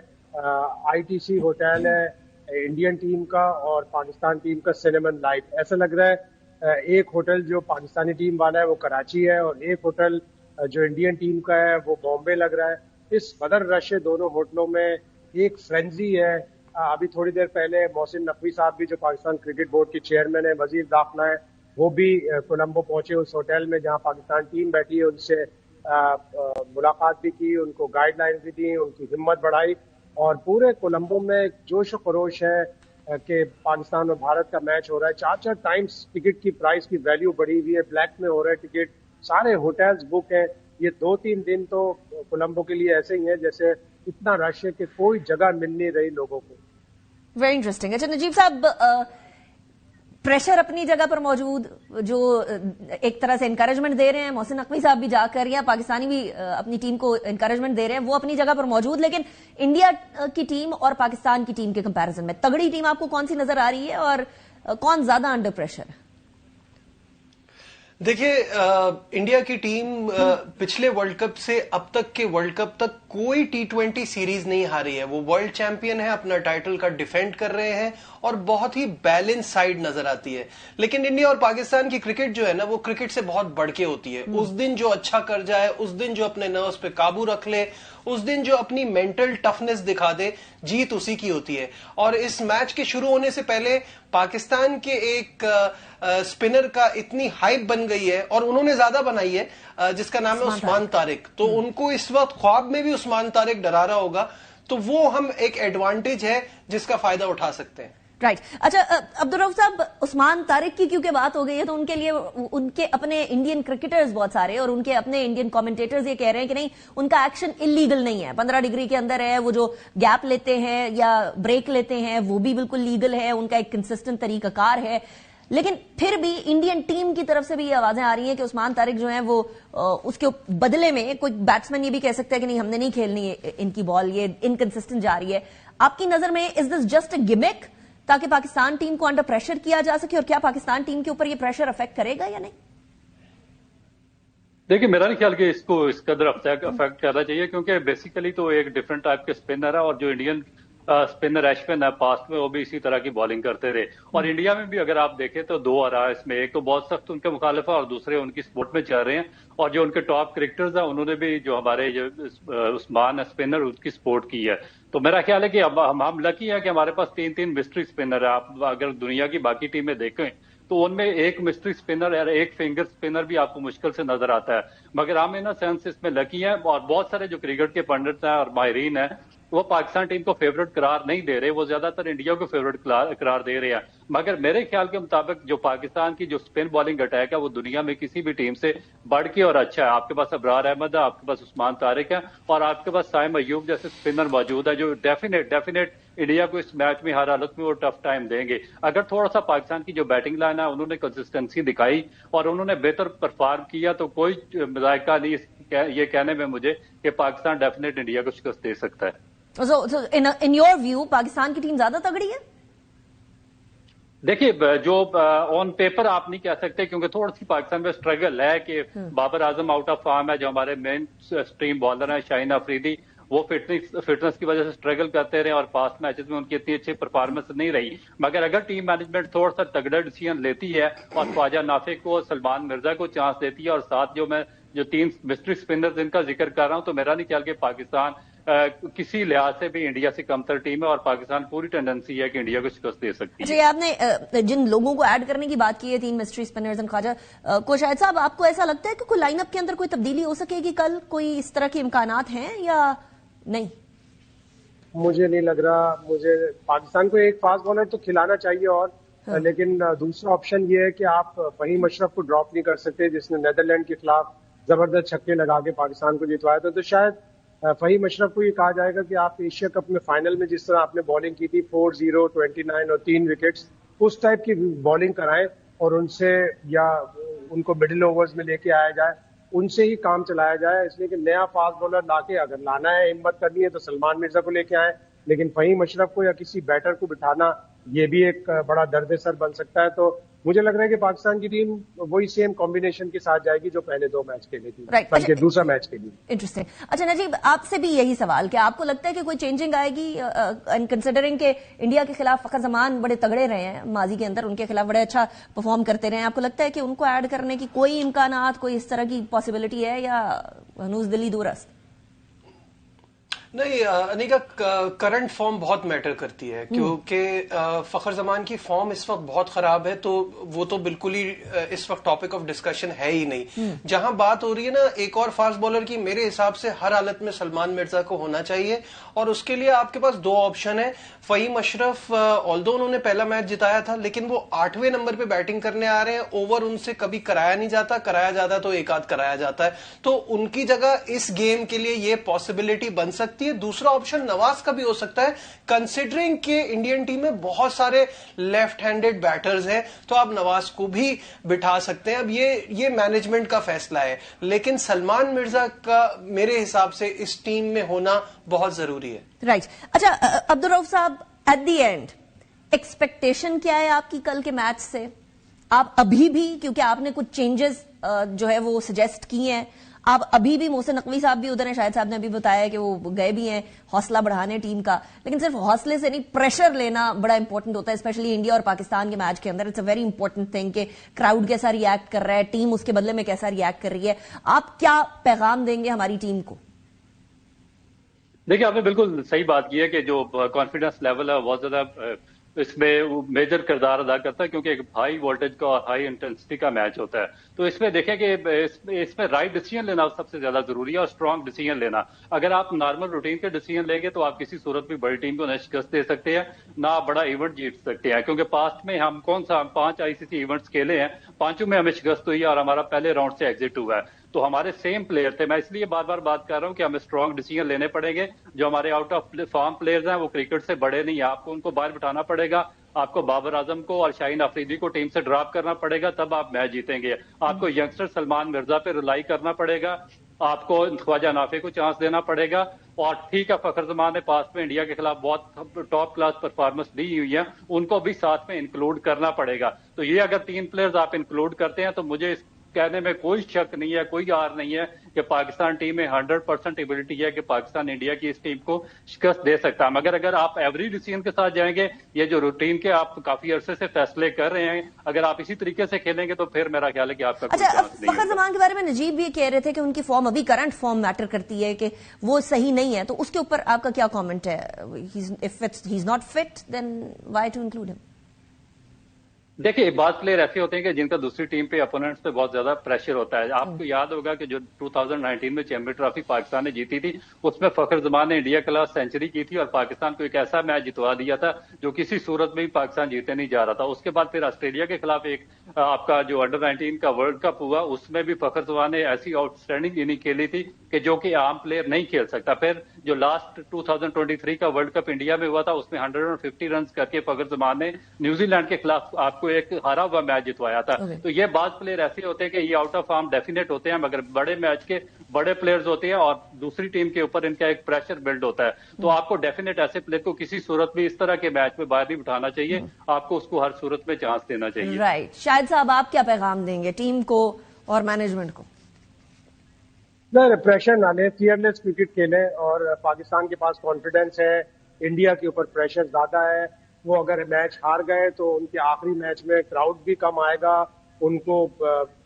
ITC होटल है इंडियन टीम का और पाकिस्तान टीम का सिनेमन लाइफ, ऐसा लग रहा है एक होटल जो पाकिस्तानी टीम वाला है वो कराची है और एक होटल जो इंडियन टीम का है वो बॉम्बे लग रहा है। इस कदर रश है दोनों होटलों में, एक फ्रेंजी है। अभी थोड़ी देर पहले मोहसिन नकवी साहब भी जो पाकिस्तान क्रिकेट बोर्ड के चेयरमैन है, वजीर दाखिला है, वो भी कोलंबो पहुंचे उस होटल में जहां पाकिस्तान टीम बैठी है। उनसे मुलाकात भी की, उनको गाइडलाइंस भी दी, उनकी हिम्मत बढ़ाई और पूरे कोलंबो में जोश खरोश है कि पाकिस्तान और भारत का मैच हो रहा है। 4 टाइम्स टिकट की प्राइस की वैल्यू बढ़ी हुई है, ब्लैक में हो रहा है टिकट, सारे होटल्स बुक हैं। ये 2-3 दिन तो कोलंबो के लिए ऐसे ही है जैसे इतना रश है कि कोई जगह मिल नहीं रही लोगों को। Very interesting. अच्छा नजीब साहब, प्रेशर अपनी जगह पर मौजूद, जो एक तरह से इंकरेजमेंट दे रहे हैं, मोहसिन नकवी साहब भी जाकर या पाकिस्तानी भी अपनी टीम को इंकरेजमेंट दे रहे हैं, वो अपनी जगह पर मौजूद, लेकिन इंडिया की टीम और पाकिस्तान की टीम के कंपैरिजन में तगड़ी टीम आपको कौन सी नजर आ रही है और कौन ज्यादा अंडर प्रेशर है? देखिए, इंडिया की टीम पिछले वर्ल्ड कप से अब तक के वर्ल्ड कप तक कोई T20 सीरीज नहीं हारी है। वो वर्ल्ड चैंपियन है, अपना टाइटल का डिफेंड कर रहे हैं और बहुत ही बैलेंस साइड नजर आती है। लेकिन इंडिया और पाकिस्तान की क्रिकेट जो है ना, वो क्रिकेट से बहुत बढ़ के होती है। उस दिन जो अच्छा कर जाए, उस दिन जो अपने नर्व्स पे काबू रख ले, उस दिन जो अपनी मेंटल टफनेस दिखा दे, जीत उसी की होती है। और इस मैच के शुरू होने से पहले पाकिस्तान के एक स्पिनर का इतनी हाइप बन गई है और उन्होंने ज्यादा बनाई है, जिसका नाम है उस्मान तारिक। तो उनको इस वक्त ख्वाब में भी उस्मान तारिक डरा रहा होगा, तो वो हम एक एडवांटेज है जिसका फायदा उठा सकते हैं। राइट। अच्छा अब्दुल रऊफ साहब, उस्मान तारिक की क्योंकि बात हो गई है तो उनके लिए उनके अपने इंडियन क्रिकेटर्स बहुत सारे और उनके अपने इंडियन कमेंटेटर्स ये कह रहे हैं कि नहीं, उनका एक्शन इलीगल नहीं है, 15 डिग्री के अंदर है, वो जो गैप लेते हैं या ब्रेक लेते हैं वो भी बिल्कुल लीगल है, उनका एक कंसिस्टेंट तरीकाकार है। लेकिन फिर भी इंडियन टीम की तरफ से भी ये आवाजें आ रही हैं कि उस्मान तारिक जो है वो उसके बदले में कोई बैट्समैन ये भी कह सकता है कि नहीं, हमने नहीं खेलनी इनकी बॉल, ये इनकंसिस्टेंट जा रही है। आपकी नजर में is this just a gimmick ताकि पाकिस्तान टीम को अंडर प्रेशर किया जा सके, और क्या पाकिस्तान टीम के ऊपर ये प्रेशर अफेक्ट करेगा या नहीं? देखिए, मेरा नहीं ख्याल कि इसको इस कदर अफेक्ट करना चाहिए, क्योंकि बेसिकली तो एक डिफरेंट टाइप के स्पिनर है और जो इंडियन स्पिनर अश्विन है, पास्ट में वो भी इसी तरह की बॉलिंग करते रहे। और इंडिया में भी अगर आप देखें तो दो आ रहा है इसमें, एक तो बहुत सख्त उनके मुखालिफ है और दूसरे उनकी सपोर्ट में चल रहे हैं। और जो उनके टॉप क्रिकेटर्स हैं उन्होंने भी जो हमारे जो उस्मान स्पिनर उसकी सपोर्ट की है। तो मेरा ख्याल है कि अब हम लकी है कि हमारे पास 3 मिस्ट्री स्पिनर है। आप अगर दुनिया की बाकी टीमें देखें तो उनमें एक मिस्ट्री स्पिनर और एक फिंगर स्पिनर भी आपको मुश्किल से नजर आता है। मगर हम इन सेंस इसमें लकी हैं। और बहुत सारे जो क्रिकेट के पंडित हैं और माहिरीन हैं वो पाकिस्तान टीम को फेवरेट करार नहीं दे रहे, वो ज्यादातर इंडिया को फेवरेट करार दे रहे हैं। मगर मेरे ख्याल के मुताबिक जो पाकिस्तान की जो स्पिन बॉलिंग अटैक है वो दुनिया में किसी भी टीम से बढ़ के और अच्छा है। आपके पास अबरार अहमद है, आपके पास उस्मान तारिक है और आपके पास साइम अयूब जैसे स्पिनर मौजूद है जो डेफिनेट इंडिया को इस मैच में हर हालत में वो टफ टाइम देंगे। अगर थोड़ा सा पाकिस्तान की जो बैटिंग लाइन है उन्होंने कंसिस्टेंसी दिखाई और उन्होंने बेहतर परफॉर्म किया तो कोई मजायका नहीं ये कहने में मुझे कि पाकिस्तान डेफिनेट इंडिया को शिकस्त दे सकता है। So in your view, Pakistan की टीम ज्यादा तगड़ी है? देखिए, जो ऑन पेपर आप नहीं कह सकते क्योंकि थोड़ी सी पाकिस्तान में स्ट्रगल है कि Babar Azam out of form है, जो हमारे मेन स्ट्रीम बॉलर हैं शाहीन अफरीदी, वो फिटनेस की वजह से स्ट्रगल करते रहे और पास्ट मैचेस में उनकी इतनी अच्छी परफॉर्मेंस नहीं रही। मगर अगर टीम मैनेजमेंट थोड़ा सा तगड़ा डिसीजन लेती है और ख्वाजा नाफे को, सलमान मिर्जा को चांस देती है और साथ जो 3 मिस्ट्री स्पिनर जिनका जिक्र कर रहा हूं, तो मेरा नहीं ख्याल कि पाकिस्तान किसी लिहाज से भी इंडिया से कमतर टीम है और पाकिस्तान पूरी टेंडेंसी है कि इंडिया को शिकस्त दे सकती है। अच्छा, ये आपने जिन लोगों को ऐड करने की बात की है 3 मिस्ट्री स्पिनर्स एंड ख्वाजा को, शायद साहब आपको ऐसा लगता है कि कोई लाइनअप के अंदर कोई तब्दीली हो सकेगी कल? कोई इस तरह के इम्कानात हैं या नहीं? मुझे नहीं लग रहा। मुझे पाकिस्तान को एक फास्ट बॉलर तो खिलाना चाहिए और लेकिन दूसरा ऑप्शन ये है कि आप फहीम अशरफ को ड्रॉप नहीं कर सकते जिसने नीदरलैंड के खिलाफ जबरदस्त छक्के लगा के पाकिस्तान को जितवाया था। तो शायद फहीम अशरफ को ये कहा जाएगा कि आप एशिया कप में फाइनल में जिस तरह आपने बॉलिंग की थी 4-0, 29 और 3 विकेट्स, उस टाइप की बॉलिंग कराएं और उनसे या उनको मिडिल ओवर्स में लेके आया जाए, उनसे ही काम चलाया जाए। इसलिए कि नया फास्ट बॉलर लाके अगर लाना है, हिम्मत करनी है तो सलमान मिर्जा को लेके आए, लेकिन फहीम अशरफ को या किसी बैटर को बिठाना ये भी एक बड़ा दर्द-ए-सर बन सकता है। तो मुझे लग रहा है कि पाकिस्तान की टीम वही सेम कॉम्बिनेशन के साथ जाएगी जो पहले 2 मैच के लिए थी, बल्कि दूसरा मैच के लिए। इंटरेस्टिंग। अच्छा नजीब, आपसे भी यही सवाल, क्या आपको लगता है कि कोई चेंजिंग आएगी एंड कंसिडरिंग के इंडिया के खिलाफ फखर जमान बड़े तगड़े रहे हैं माजी के अंदर, उनके खिलाफ बड़े अच्छा परफॉर्म करते रहे हैं, आपको लगता है कि उनको ऐड करने की कोई इम्कानात, कोई इस तरह की पॉसिबिलिटी है या हनूज दिली दूरस्त? नहीं, अनिका, करंट फॉर्म बहुत मैटर करती है क्योंकि फखर जमान की फॉर्म इस वक्त बहुत खराब है, तो वो तो बिल्कुल ही इस वक्त टॉपिक ऑफ डिस्कशन है ही नहीं। जहां बात हो रही है ना एक और फास्ट बॉलर की, मेरे हिसाब से हर हालत में सलमान मिर्जा को होना चाहिए और उसके लिए आपके पास 2 ऑप्शन है। फहीम अशरफ, ऑल्दो उन्होंने पहला मैच जिताया था, लेकिन वो 8वें नंबर पे बैटिंग करने आ रहे हैं, ओवर उनसे कभी कराया नहीं जाता, कराया जाता तो एक आध कराया जाता है, तो उनकी जगह इस गेम के लिए ये पॉसिबिलिटी बन सकती है। दूसरा ऑप्शन नवाज का भी हो सकता है, कंसिडरिंग के इंडियन टीम में बहुत सारे लेफ्ट हैंडेड बैटर्स हैं, तो आप नवाज को भी बिठा सकते हैं। अब ये मैनेजमेंट का फैसला है, लेकिन सलमान मिर्जा का मेरे हिसाब से इस टीम में होना बहुत जरूरी है। राइट। अच्छा अब्दुल रऊफ साहब, एट द एंड एक्सपेक्टेशन क्या है आपकी कल के मैच से? आप अभी भी, क्योंकि आपने कुछ चेंजेस जो है वो सजेस्ट किए हैं, आप अभी भी, मोहसिन नकवी साहब भी उधर हैं, शायद साहब ने अभी बताया कि वो गए भी हैं हौसला बढ़ाने टीम का, लेकिन सिर्फ हौसले से नहीं, प्रेशर लेना बड़ा इंपॉर्टेंट होता है, स्पेशली इंडिया और पाकिस्तान के मैच के अंदर। It's a very important thing कि क्राउड कैसा रिएक्ट कर रहा है, टीम उसके बदले में कैसा रिएक्ट कर रही है। आप क्या पैगाम देंगे हमारी टीम को? देखिए, आपने बिल्कुल सही बात की है कि जो कॉन्फिडेंस लेवल है बहुत ज्यादा इसमें मेजर किरदार अदा करता है, क्योंकि एक हाई वोल्टेज का और हाई इंटेंसिटी का मैच होता है। तो इसमें देखें कि इसमें राइट डिसीजन लेना सबसे ज्यादा जरूरी है और स्ट्रांग डिसीजन लेना। अगर आप नॉर्मल रूटीन के डिसीजन लेंगे तो आप किसी सूरत में बड़ी टीम को न शिकस्त दे सकते हैं, ना आप बड़ा इवेंट जीत सकते हैं, क्योंकि पास्ट में हम 5 आईसीसी इवेंट्स खेले हैं, 5 में हमें शिकस्त हुई है और हमारा पहले राउंड से एग्जिट हुआ है। तो हमारे सेम प्लेयर थे। मैं इसलिए बार बार बात कर रहा हूं कि हमें स्ट्रांग डिसीजन लेने पड़ेंगे। जो हमारे आउट ऑफ फॉर्म प्लेयर्स हैं वो क्रिकेट से बड़े नहीं है, आपको उनको बाहर बिठाना पड़ेगा। आपको बाबर आजम को और शाहीन अफरीदी को टीम से ड्रॉप करना पड़ेगा, तब आप मैच जीतेंगे। आपको यंगस्टर सलमान मिर्जा पे रिलाई करना पड़ेगा, आपको ख्वाजा नाफे को चांस देना पड़ेगा। और ठीक है, फखर जमान ने पास में इंडिया के खिलाफ बहुत टॉप क्लास परफॉर्मेंस दी हुई है, उनको भी साथ में इंक्लूड करना पड़ेगा। तो ये अगर 3 प्लेयर्स आप इंक्लूड करते हैं तो मुझे कहने में कोई शक नहीं है, कोई आर नहीं है कि पाकिस्तान टीम में 100% एबिलिटी है कि पाकिस्तान इंडिया की इस टीम को शिकस्त दे सकता है, मगर अगर आप एवरी डिसीजन के साथ जाएंगे, ये जो रूटीन के आप काफी अरसे से फैसले कर रहे हैं, अगर आप इसी तरीके से खेलेंगे तो फिर मेरा ख्याल है कि आपका कोई चांस नहीं है। फखर जमान के बारे में नजीब भी कह रहे थे कि उनकी फॉर्म अभी करंट फॉर्म मैटर करती है, कि वो सही नहीं है, तो उसके ऊपर आपका क्या कमेंट है? If he is not fit then why to include him? देखिए, बात प्लेयर ऐसे होते हैं कि जिनका दूसरी टीम पे अपोनेंट्स पे बहुत ज्यादा प्रेशर होता है। आपको याद होगा कि जो 2019 में चैंपियन ट्रॉफी पाकिस्तान ने जीती थी, उसमें फखर जमान ने इंडिया के खिलाफ सेंचुरी की थी और पाकिस्तान को एक ऐसा मैच जितवा दिया था जो किसी सूरत में भी पाकिस्तान जीतने नहीं जा रहा था। उसके बाद फिर ऑस्ट्रेलिया के खिलाफ एक आपका जो अंडर 19 का वर्ल्ड कप हुआ, उसमें भी फखर जमान ने ऐसी आउटस्टैंडिंग इनिंग खेली थी कि जो कि आम प्लेयर नहीं खेल सकता। फिर जो लास्ट 2023 का वर्ल्ड कप इंडिया में हुआ था, उसमें 150 रन करके फखर जमान ने न्यूजीलैंड के खिलाफ आपको एक हारा हुआ मैच जितवाया था। तो ये बात प्लेयर ऐसे होते हैं कि ये आउट ऑफ फॉर्म डेफिनेट होते हैं, मगर बड़े मैच के बड़े प्लेयर्स होते हैं और दूसरी टीम के ऊपर इनका एक प्रेशर बिल्ड होता है। तो आपको डेफिनेट ऐसे प्लेयर को किसी सूरत में इस तरह के मैच में बाहर नहीं उठाना चाहिए, आपको उसको हर सूरत में चांस देना चाहिए। राइट। शाहिद साहब, आप क्या पैगाम देंगे टीम को और मैनेजमेंट को? नहीं, प्रेशर ना लें, फियरलेस क्रिकेट खेलें और पाकिस्तान के पास कॉन्फिडेंस है, इंडिया के ऊपर प्रेशर ज्यादा है। वो अगर मैच हार गए तो उनके आखिरी मैच में क्राउड भी कम आएगा, उनको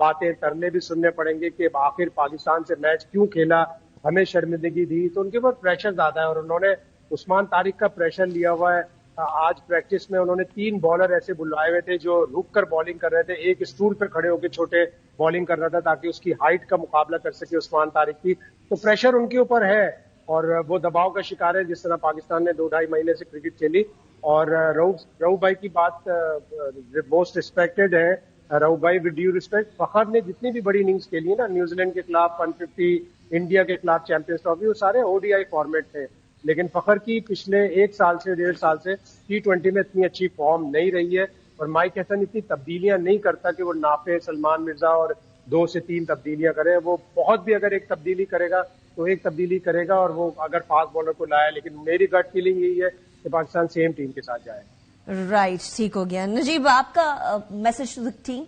बातें तरले भी सुनने पड़ेंगे कि आखिर पाकिस्तान से मैच क्यों खेला, हमें शर्मिंदगी दी। तो उनके ऊपर प्रेशर ज्यादा है और उन्होंने उस्मान तारिक का प्रेशर लिया हुआ है। आज प्रैक्टिस में उन्होंने 3 बॉलर ऐसे बुलवाए हुए थे जो रुक कर बॉलिंग कर रहे थे, एक स्टूल पर खड़े होकर छोटे बॉलिंग कर रहा था ताकि उसकी हाइट का मुकाबला कर सके उस्मान तारिक की। तो प्रेशर उनके ऊपर है और वो दबाव का शिकार है, जिस तरह पाकिस्तान ने 2-2.5 महीने से क्रिकेट खेली। और रऊफ भाई की बात मोस्ट रिस्पेक्टेड है। रऊफ भाई, विद ड्यू रिस्पेक्ट, फखर ने जितनी भी बड़ी इनिंग्स खेली है ना, न्यूजीलैंड के खिलाफ 150, इंडिया के खिलाफ चैंपियंस ट्रॉफी, वो सारे ओडीआई फॉर्मेट थे। लेकिन फखर की पिछले 1 साल से 1.5 साल से T20 में इतनी अच्छी फॉर्म नहीं रही है और माइक हैसन इतनी तब्दीलियां नहीं करता कि वो नाफे, सलमान मिर्जा और 2 से 3 तब्दीलियां करे। वो बहुत भी अगर एक तब्दीली करेगा तो एक तब्दीली करेगा और वो अगर फास्ट बॉलर को लाया, लेकिन मेरी गट फीलिंग यही है कि पाकिस्तान सेम टीम के साथ जाए। राइट, ठीक हो गया। नजीब, आपका मैसेज टू द टीम?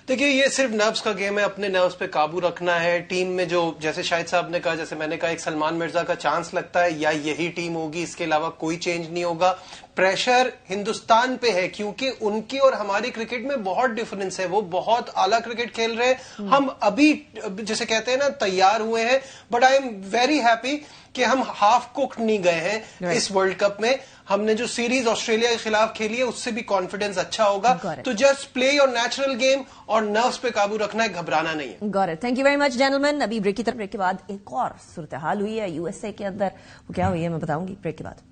देखिए, ये सिर्फ नर्व्स का गेम है, अपने नर्व्स पे काबू रखना है। टीम में जो, जैसे शाहिद साहब ने कहा, जैसे मैंने कहा, एक सलमान मिर्जा का चांस लगता है या यही टीम होगी, इसके अलावा कोई चेंज नहीं होगा। प्रेशर हिंदुस्तान पे है क्योंकि उनकी और हमारी क्रिकेट में बहुत डिफरेंस है। वो बहुत आला क्रिकेट खेल रहे हैं, हम अभी जैसे कहते हैं ना तैयार हुए हैं। But I am very happy कि हम हाफ कुक्ड नहीं गए हैं इस वर्ल्ड कप में। हमने जो सीरीज ऑस्ट्रेलिया के खिलाफ खेली है उससे भी कॉन्फिडेंस अच्छा होगा। तो just play your natural game और नर्व्स पे काबू रखना है, घबराना नहीं है। Got it. Thank you very much gentleman. अभी ब्रेक की तरफ, ब्रेक के बाद एक और सूरत हाल हुई है यूएसए के अंदर। वो क्या हुई है मैं बताऊंगी ब्रेक के बाद।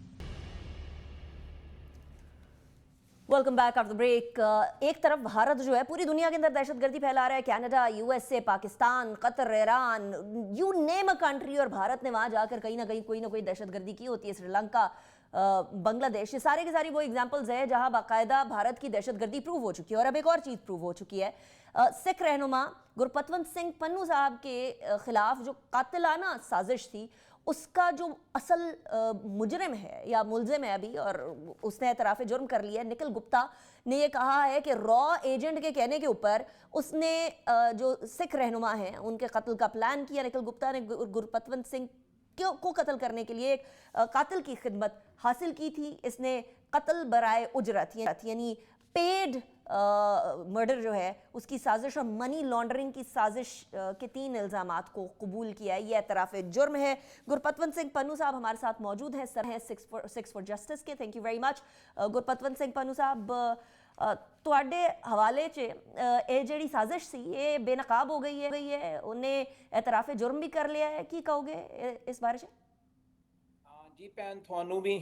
Welcome back after break. एक तरफ भारत जो है पूरी दुनिया के अंदर दहशतगर्दी फैला रहा है, Canada, USA, Pakistan, Qatar, Iran, you name a country, और भारत ने वहां जाकर कहीं ना कहीं कोई ना कोई दहशतगर्दी की होती है। श्रीलंका, बांग्लादेश, ये सारे के सारी वो एग्जाम्पल्स है जहां बाकायदा भारत की दहशतगर्दी प्रूव हो चुकी है। और अब एक और चीज प्रूव हो चुकी है। सिख रहनुमा गुरपतवंत सिंह पन्नू साहब के खिलाफ जो कातिलाना साजिश थी, उसका जो असल मुजरिम है या मुलजिम है अभी, और उसने एतराफ़ जुर्म कर लिया है, निखिल गुप्ता ने ये कहा है कि रॉ एजेंट के कहने के ऊपर उसने जो सिख रहनुमा हैं उनके कत्ल का प्लान किया। निखिल गुप्ता ने गुरपतवंत सिंह को कत्ल करने के लिए एक कातिल की खिदमत हासिल की थी। इसने कत्ल बराए उजरत यानी पेड मर्डर जो है उसकी साजिश और मनी लॉन्ड्रिंग की साजिश के 3 इल्जामात को कबूल किया है। ये एतराफ़ जुर्म है। गुरपतवंत सिंह पन्नू साहब हमारे साथ मौजूद हैं, सर हैं सिक्स फॉर जस्टिस के। Thank you very much. Gurpatwant Singh Pannu साहब, ਤੁਹਾਡੇ हवाले च ਇਹ ਜਿਹੜੀ साजिश सी ये बेनकाब हो गई है, उन्हें एतराफ़ जुर्म भी कर लिया है, की कहोगे इस बारे च? जी भैन, थानू भी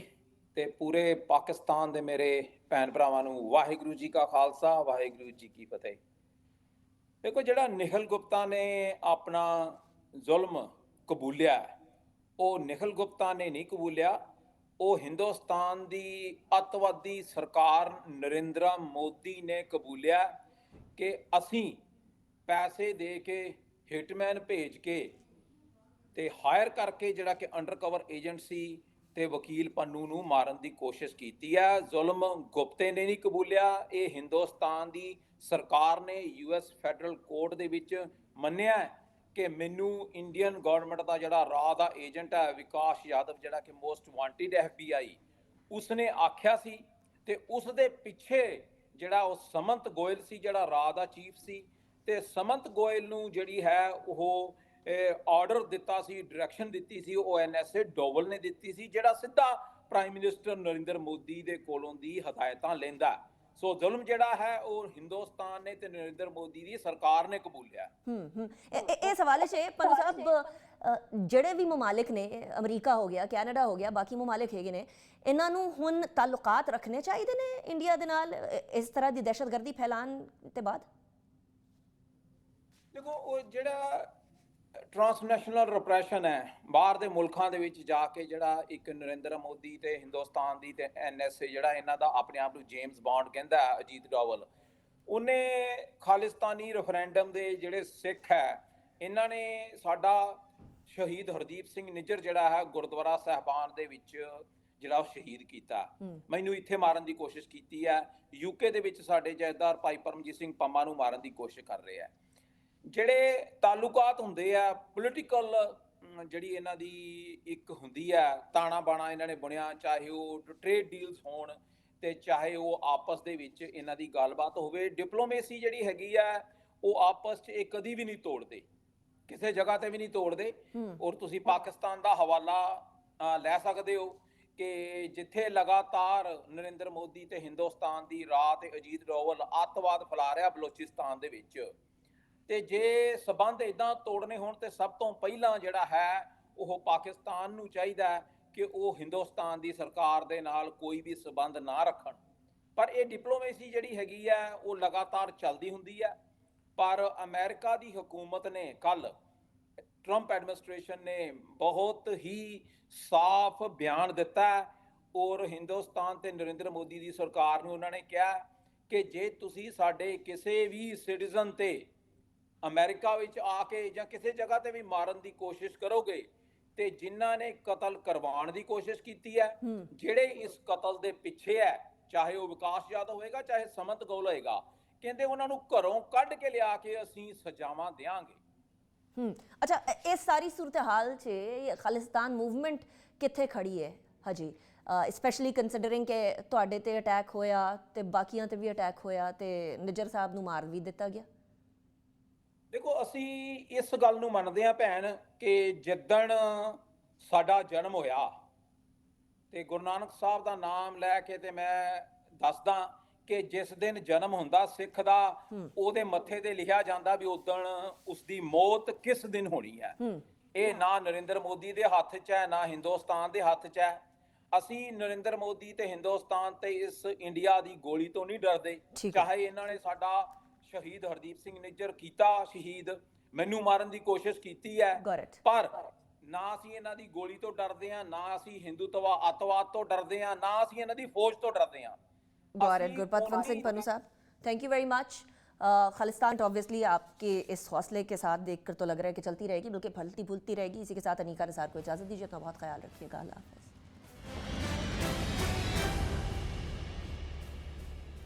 ਤੇ पूरे पाकिस्तान ਦੇ ਮੇਰੇ ਭੈਣ ਭਰਾਵਾਂ ਨੂੰ ਵਾਹਿਗੁਰੂ ਜੀ ਕਾ ਖਾਲਸਾ, ਵਾਹਿਗੁਰੂ ਜੀ ਕੀ ਫਤਿਹ। ਦੇਖੋ, ਜਿਹੜਾ ਨਿਖਿਲ ਗੁਪਤਾ ਨੇ ਆਪਣਾ ਜ਼ੁਲਮ ਕਬੂਲਿਆ, ਉਹ ਨਿਖਿਲ ਗੁਪਤਾ ਨੇ ਨਹੀਂ ਕਬੂਲਿਆ, ਉਹ ਹਿੰਦੁਸਤਾਨ ਦੀ ਅੱਤਵਾਦੀ ਸਰਕਾਰ ਨਰਿੰਦਰ ਮੋਦੀ ਨੇ ਕਬੂਲਿਆ ਕਿ ਅਸੀਂ ਪੈਸੇ ਦੇ ਕੇ ਹਿਟਮੈਨ ਭੇਜ ਕੇ ਤੇ ਹਾਇਰ ਕਰਕੇ ਜਿਹੜਾ ਕਿ ਅੰਡਰਕਵਰ ਏਜੰਟ ਸੀ ਤੇ ਵਕੀਲ ਪੰਨੂ ਨੂੰ ਮਾਰਨ ਦੀ ਕੋਸ਼ਿਸ਼ ਕੀਤੀ ਹੈ। ਜ਼ੁਲਮ ਗੁਪਤੇ ਨੇ ਨਹੀਂ ਕਬੂਲਿਆ, ਇਹ ਹਿੰਦੁਸਤਾਨ ਦੀ ਸਰਕਾਰ ਨੇ US ਫੈਡਰਲ ਕੋਰਟ ਦੇ ਵਿੱਚ ਮੰਨਿਆ ਕਿ ਮੈਨੂੰ ਇੰਡੀਅਨ ਗਵਰਨਮੈਂਟ ਦਾ ਜਿਹੜਾ ਰਾਹ ਦਾ ਏਜੰਟ ਹੈ ਵਿਕਾਸ ਯਾਦਵ, ਜਿਹੜਾ ਕਿ ਮੋਸਟ ਵਾਂਟਿਡ FBI, ਉਸਨੇ ਆਖਿਆ ਸੀ, ਤੇ ਉਸ ਦੇ ਪਿੱਛੇ ਜਿਹੜਾ ਉਹ ਸਮੰਤ ਗੋਇਲ ਸੀ, ਜਿਹੜਾ ਰਾਹ ਦਾ ਚੀਫ ਸੀ, ਤੇ ਸਮੰਤ ਗੋਇਲ ਨੂੰ ਜਿਹੜੀ ਹੈ ਉਹ ਆਰਡਰ ਦਿੱਤਾ ਸੀ, ਡਾਇਰੈਕਸ਼ਨ ਦਿੱਤੀ ਸੀ, ਉਹ NSA ਡੋਵਲ ਨੇ ਦਿੱਤੀ ਸੀ, ਜਿਹੜਾ ਸਿੱਧਾ ਪ੍ਰਾਈਮ ਮਿਨਿਸਟਰ ਨਰਿੰਦਰ ਮੋਦੀ ਦੇ ਕੋਲੋਂ ਦੀ ਹਦਾਇਤਾਂ ਲੈਂਦਾ। ਸੋ ਜ਼ੁਲਮ ਜਿਹੜਾ ਹੈ ਉਹ ਹਿੰਦੁਸਤਾਨ ਨੇ ਤੇ ਨਰਿੰਦਰ ਮੋਦੀ ਦੀ ਸਰਕਾਰ ਨੇ ਕਬੂਲਿਆ। ਇਸ ਹਵਾਲੇ ਸੇ ਪੰਨੂ ਸਾਹਿਬ, ਜਿਹੜੇ ਵੀ ਮਮਾਲਿਕ ਨੇ, ਅਮਰੀਕਾ ਹੋ ਗਿਆ, ਕੈਨੇਡਾ ਹੋ ਗਿਆ, ਬਾਕੀ ਮਮਾਲਿਕ ਹੈਗੇ ਨੇ, ਇਹਨਾਂ ਨੂੰ ਹੁਣ ਤਾਲੁਕਾਤ ਰੱਖਣੇ ਚਾਹੀਦੇ ਨੇ ਇੰਡੀਆ ਦੇ ਨਾਲ ਇਸ ਤਰ੍ਹਾਂ ਦੀ ਦਹਿਸ਼ਤਗਰਦੀ ਫੈਲਾਉਣ ਤੇ ਬਾਅਦ? ਦੇਖੋ, ਉਹ ਜਿਹੜਾ ਟ੍ਰਾਂਸਨੈਸ਼ਨਲ ਰਿਪਰੈਸ਼ਨ ਹੈ ਬਾਹਰ ਦੇ ਮੁਲਕਾਂ ਦੇ ਵਿੱਚ ਜਾ ਕੇ, ਜਿਹੜਾ ਇੱਕ ਨਰਿੰਦਰ ਮੋਦੀ ਤੇ ਹਿੰਦੁਸਤਾਨ ਦੀ ਤੇ NSA, ਜਿਹੜਾ ਇਹਨਾਂ ਦਾ ਆਪਣੇ ਆਪ ਨੂੰ ਜੇਮਸ ਬੌਂਡ ਕਹਿੰਦਾ ਅਜੀਤ ਡੋਵਲ, ਉਹਨੇ ਖਾਲਿਸਤਾਨੀ ਰੈਫਰੈਂਡਮ ਦੇ ਜਿਹੜੇ ਸਿੱਖ ਹੈ, ਇਹਨਾਂ ਨੇ ਸਾਡਾ ਸ਼ਹੀਦ ਹਰਦੀਪ ਸਿੰਘ ਨਿੱਜਰ ਜਿਹੜਾ ਹੈ ਗੁਰਦੁਆਰਾ ਸਾਹਿਬਾਨ ਦੇ ਵਿੱਚ ਜਿਹੜਾ ਉਹ ਸ਼ਹੀਦ ਕੀਤਾ। ਮੈਨੂੰ ਇੱਥੇ ਮਾਰਨ ਦੀ ਕੋਸ਼ਿਸ਼ ਕੀਤੀ ਹੈ। UK ਦੇ ਵਿੱਚ ਸਾਡੇ ਜਥੇਦਾਰ ਭਾਈ ਪਰਮਜੀਤ ਸਿੰਘ ਪੰਮਾ ਨੂੰ ਮਾਰਨ ਦੀ ਕੋਸ਼ਿਸ਼ ਕਰ ਰਹੇ ਆ। ਜਿਹੜੇ ਤਾਲੁਕਾਤ ਹੁੰਦੇ ਆ ਪੋਲੀਟੀਕਲ, ਜਿਹੜੀ ਇਹਨਾਂ ਦੀ ਇੱਕ ਹੁੰਦੀ ਆ ਤਾਣਾ ਬਾਣਾ ਇਹਨਾਂ ਨੇ ਬੁਣਿਆ, ਚਾਹੇ ਉਹ ਟ੍ਰੇਡ ਡੀਲਸ ਹੋਣ ਤੇ ਚਾਹੇ ਉਹ ਆਪਸ ਦੇ ਵਿੱਚ ਇਹਨਾਂ ਦੀ ਗੱਲਬਾਤ ਹੋਵੇ, ਡਿਪਲੋਮੇਸੀ ਜਿਹੜੀ ਹੈਗੀ ਆ ਉਹ ਆਪਸ 'ਚ ਇਹ ਕਦੀ ਵੀ ਨਹੀਂ ਤੋੜਦੇ, ਕਿਸੇ ਜਗ੍ਹਾ ਤੇ ਵੀ ਨਹੀਂ ਤੋੜਦੇ। ਔਰ ਤੁਸੀਂ ਪਾਕਿਸਤਾਨ ਦਾ ਹਵਾਲਾ ਲੈ ਸਕਦੇ ਹੋ ਕਿ ਜਿੱਥੇ ਲਗਾਤਾਰ ਨਰਿੰਦਰ ਮੋਦੀ ਤੇ ਹਿੰਦੁਸਤਾਨ ਦੀ ਰਾਹ ਤੇ ਅਜੀਤ ਡੋਵਲ ਅੱਤਵਾਦ ਫੈਲਾ ਰਿਹਾ ਬਲੋਚਿਸਤਾਨ ਦੇ ਵਿੱਚ, ਤੇ ਜੇ ਸਬੰਧ ਇਦਾਂ ਤੋੜਨੇ ਹੋਣ ਤੇ ਸਭ ਤੋਂ ਪਹਿਲਾਂ ਜਿਹੜਾ ਹੈ ਉਹ ਪਾਕਿਸਤਾਨ ਨੂੰ ਚਾਹੀਦਾ ਕਿ ਉਹ ਹਿੰਦੁਸਤਾਨ ਦੀ ਸਰਕਾਰ ਦੇ ਨਾਲ ਕੋਈ ਵੀ ਸਬੰਧ ਨਾ ਰੱਖਣ। ਪਰ ਇਹ ਡਿਪਲੋਮੇਸੀ ਜਿਹੜੀ ਹੈਗੀ ਹੈ ਉਹ ਲਗਾਤਾਰ ਚੱਲਦੀ ਹੁੰਦੀ ਹੈ। ਪਰ ਅਮਰੀਕਾ ਦੀ ਹਕੂਮਤ ਨੇ ਕੱਲ, ਟਰੰਪ ਐਡਮਿਨਿਸਟ੍ਰੇਸ਼ਨ ਨੇ ਬਹੁਤ ਹੀ ਸਾਫ਼ ਬਿਆਨ ਦਿੱਤਾ ਔਰ ਹਿੰਦੁਸਤਾਨ ਤੇ ਨਰਿੰਦਰ ਮੋਦੀ ਦੀ ਸਰਕਾਰ ਨੂੰ ਉਹਨਾਂ ਨੇ ਕਿਹਾ ਕਿ ਜੇ ਤੁਸੀਂ ਸਾਡੇ ਕਿਸੇ ਵੀ ਸਿਟੀਜ਼ਨ ਤੇ ਅਮਰੀਕਾ ਵਿੱਚ ਆ ਕੇ ਜਾਂ ਕਿਸੇ ਜਗ੍ਹਾ ਤੇ ਵੀ ਮਾਰਨ ਦੀ ਕੋਸ਼ਿਸ਼ ਕਰੋਗੇ, ਤੇ ਜਿਨ੍ਹਾਂ ਨੇ ਕਤਲ ਕਰਵਾਉਣ ਦੀ ਕੋਸ਼ਿਸ਼ ਕੀਤੀ ਹੈ, ਜਿਹੜੇ ਇਸ ਕਤਲ ਦੇ ਪਿੱਛੇ ਹੈ, ਚਾਹੇ ਉਹ ਵਿਕਾਸ ਯਾਦਵ ਹੋਏਗਾ ਚਾਹੇ ਸਮੰਤ ਗੋਇਲ ਹੋਏਗਾ, ਕਹਿੰਦੇ ਉਹਨਾਂ ਨੂੰ ਘਰੋਂ ਕੱਢ ਕੇ ਲਿਆ ਕੇ ਅਸੀਂ ਸਜ਼ਾਵਾਂ ਦੇਵਾਂਗੇ। ਅੱਛਾ, ਇਸ ਸਾਰੀ ਸੂਰਤ ਹਾਲ 'ਚ ਖਾਲਿਸਤਾਨ ਮੂਵਮੈਂਟ ਕਿੱਥੇ ਖੜੀ ਹੈ ਹਜੇ, ਸਪੈਸ਼ਲੀ ਕੰਸੀਡਰਿੰਗ ਕਿ ਤੁਹਾਡੇ ਤੇ ਅਟੈਕ ਹੋਇਆ ਤੇ ਬਾਕੀਆਂ ਤੇ ਵੀ ਅਟੈਕ ਹੋਇਆ ਤੇ ਨਿੱਜਰ ਸਾਹਿਬ ਨੂੰ ਮਾਰ ਵੀ ਦਿੱਤਾ ਗਿਆ? ਦੇਖੋ, ਅਸੀਂ ਇਸ ਗੱਲ ਨੂੰ ਮੰਨਦੇ ਹਾਂ ਭੈਣ ਕਿ ਜਿੱਦਣ ਸਾਡਾ ਜਨਮ ਹੋਇਆ ਤੇ ਗੁਰੂ ਨਾਨਕ ਸਾਹਿਬ ਦਾ ਨਾਮ ਲੈ ਕੇ ਤੇ ਮੈਂ ਦੱਸਦਾ ਕਿ ਜਿਸ ਦਿਨ ਜਨਮ ਹੁੰਦਾ ਸਿੱਖ ਦਾ, ਉਹਦੇ ਮੱਥੇ ਤੇ ਲਿਖਿਆ ਜਾਂਦਾ ਵੀ ਉਦਣ ਉਸਦੀ ਮੌਤ ਕਿਸ ਦਿਨ ਹੋਣੀ ਹੈ। ਇਹ ਨਾ ਨਰਿੰਦਰ ਮੋਦੀ ਦੇ ਹੱਥ 'ਚ ਹੈ, ਨਾ ਹਿੰਦੁਸਤਾਨ ਦੇ ਹੱਥ 'ਚ ਹੈ। ਅਸੀਂ ਨਰਿੰਦਰ ਮੋਦੀ ਤੇ ਹਿੰਦੁਸਤਾਨ ਤੇ ਇਸ ਇੰਡੀਆ ਦੀ ਗੋਲੀ ਤੋਂ ਨਹੀਂ ਡਰਦੇ, ਚਾਹੇ ਇਹਨਾਂ ਨੇ ਸਾਡਾ ਸ਼ਹੀਦ ਹਰਦੀਪ ਸਿੰਘ ਨਿੱਜਰ ਕੀਤਾ ਸ਼ਹੀਦ, ਮੈਨੂੰ ਮਾਰਨ ਦੀ ਕੋਸ਼ਿਸ਼ ਕੀਤੀ ਹੈ, ਪਰ ਨਾ ਅਸੀਂ ਇਹਨਾਂ ਦੀ ਗੋਲੀ ਤੋਂ ਡਰਦੇ ਹਾਂ, ਨਾ ਅਸੀਂ ਹਿੰਦੂਤਵਾ ਅੱਤਵਾਦ ਤੋਂ ਡਰਦੇ ਹਾਂ, ਨਾ ਅਸੀਂ ਇਹਨਾਂ ਦੀ ਫੌਜ ਤੋਂ ਡਰਦੇ ਹਾਂ। गुरपतवंत सिंह पन्नू साहब, thank you very much. Khalistan obviously आपके इस हौसले के साथ देखकर तो लग रहा है कि चलती रहेगी, बल्कि फलती फूलती रहेगी। इसी के साथ अनीका निसार को इजाज़त दीजिए, अपना बहुत ख्याल रखिएगा। अल्लाह हाफ़िज़।